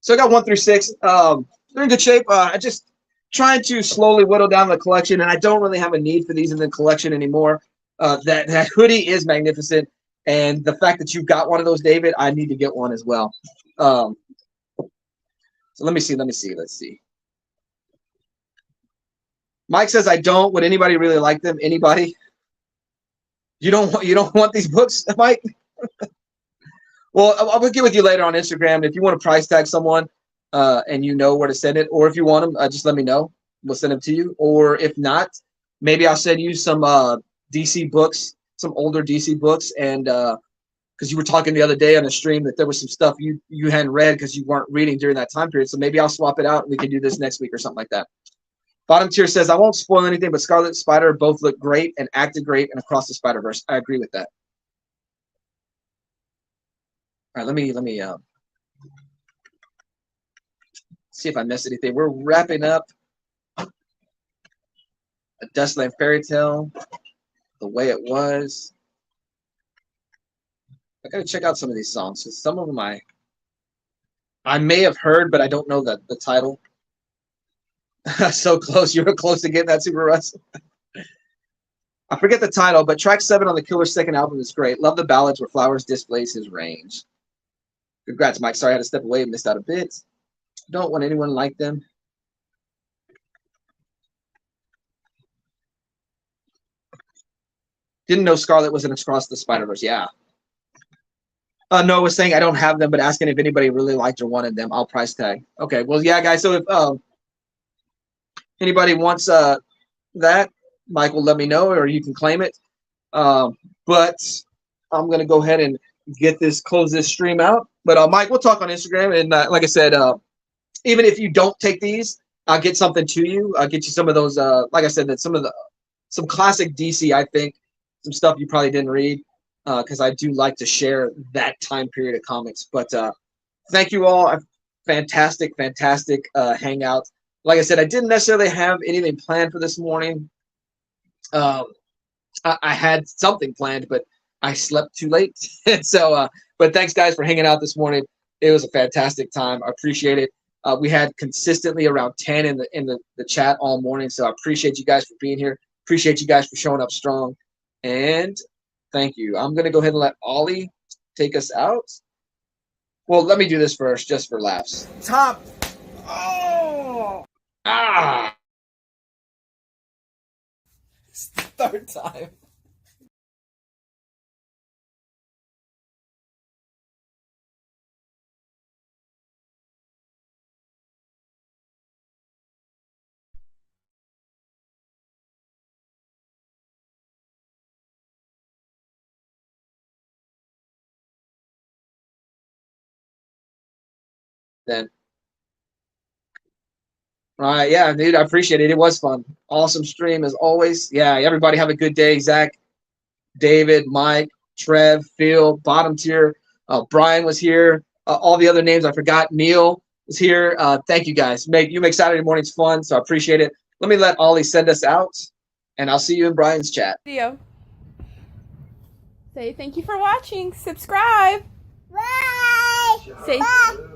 So I got 1 through 6. They're in good shape. I just trying to slowly whittle down the collection, and I don't really have a need for these in the collection anymore. That hoodie is magnificent, and the fact that you got one of those, David, I need to get one as well. So let me see. Let's see. Mike says I don't. Would anybody really like them? Anybody? You don't want these books, Mike? Well, I'll get with you later on Instagram. If you want to price tag someone and you know where to send it, or if you want them, just let me know. We'll send them to you. Or if not, maybe I'll send you some DC books, some older DC books. And because you were talking the other day on the stream that there was some stuff you hadn't read because you weren't reading during that time period. So maybe I'll swap it out and we can do this next week or something like that. Bottom tier says, I won't spoil anything, but Scarlet Spider both look great and acted great and Across the Spider-Verse. I agree with that. All right, let me see if I missed anything. We're wrapping up A Dustland Fairy Tale, The Way It Was. I gotta check out some of these songs because some of them I may have heard, but I don't know the title. So close, you were close to getting that, Super Russ. I forget the title, but track 7 on the Killer's second album is great. Love the ballads where Flowers displays his range. Congrats, Mike. Sorry I had to step away and missed out a bit. Don't want anyone like them. Didn't know Scarlet was in Across the Spider-Verse. Yeah. Noah was saying I don't have them, but asking if anybody really liked or wanted them. I'll price tag. Okay. Well, yeah, guys. So if anybody wants that, Mike will let me know, or you can claim it. But I'm gonna go ahead and close this stream out. But Mike, we'll talk on Instagram, and like I said, even if you don't take these, I'll get something to you. I'll get you some of those. Like I said, that some classic DC. I think some stuff you probably didn't read, because I do like to share that time period of comics. But thank you all. Fantastic hangout. Like I said, I didn't necessarily have anything planned for this morning. I had something planned, but I slept too late. So, but thanks guys for hanging out this morning. It was a fantastic time. I appreciate it. We had consistently around 10 in the chat all morning. So I appreciate you guys for being here. Appreciate you guys for showing up strong. And thank you. I'm going to go ahead and let Ollie take us out. Well, let me do this first, just for laughs. Top. Oh. Ah. It's the third time. Then. All right, yeah, dude, I appreciate it. It was fun. Awesome stream as always. Yeah, everybody have a good day. Zach, David, Mike, Trev, Phil, bottom tier. Brian was here. All the other names I forgot. Neil was here. Thank you guys. You make Saturday mornings fun, so I appreciate it. Let me let Ollie send us out, and I'll see you in Brian's chat. Video. Say thank you for watching. Subscribe. Bye. Say. Bye.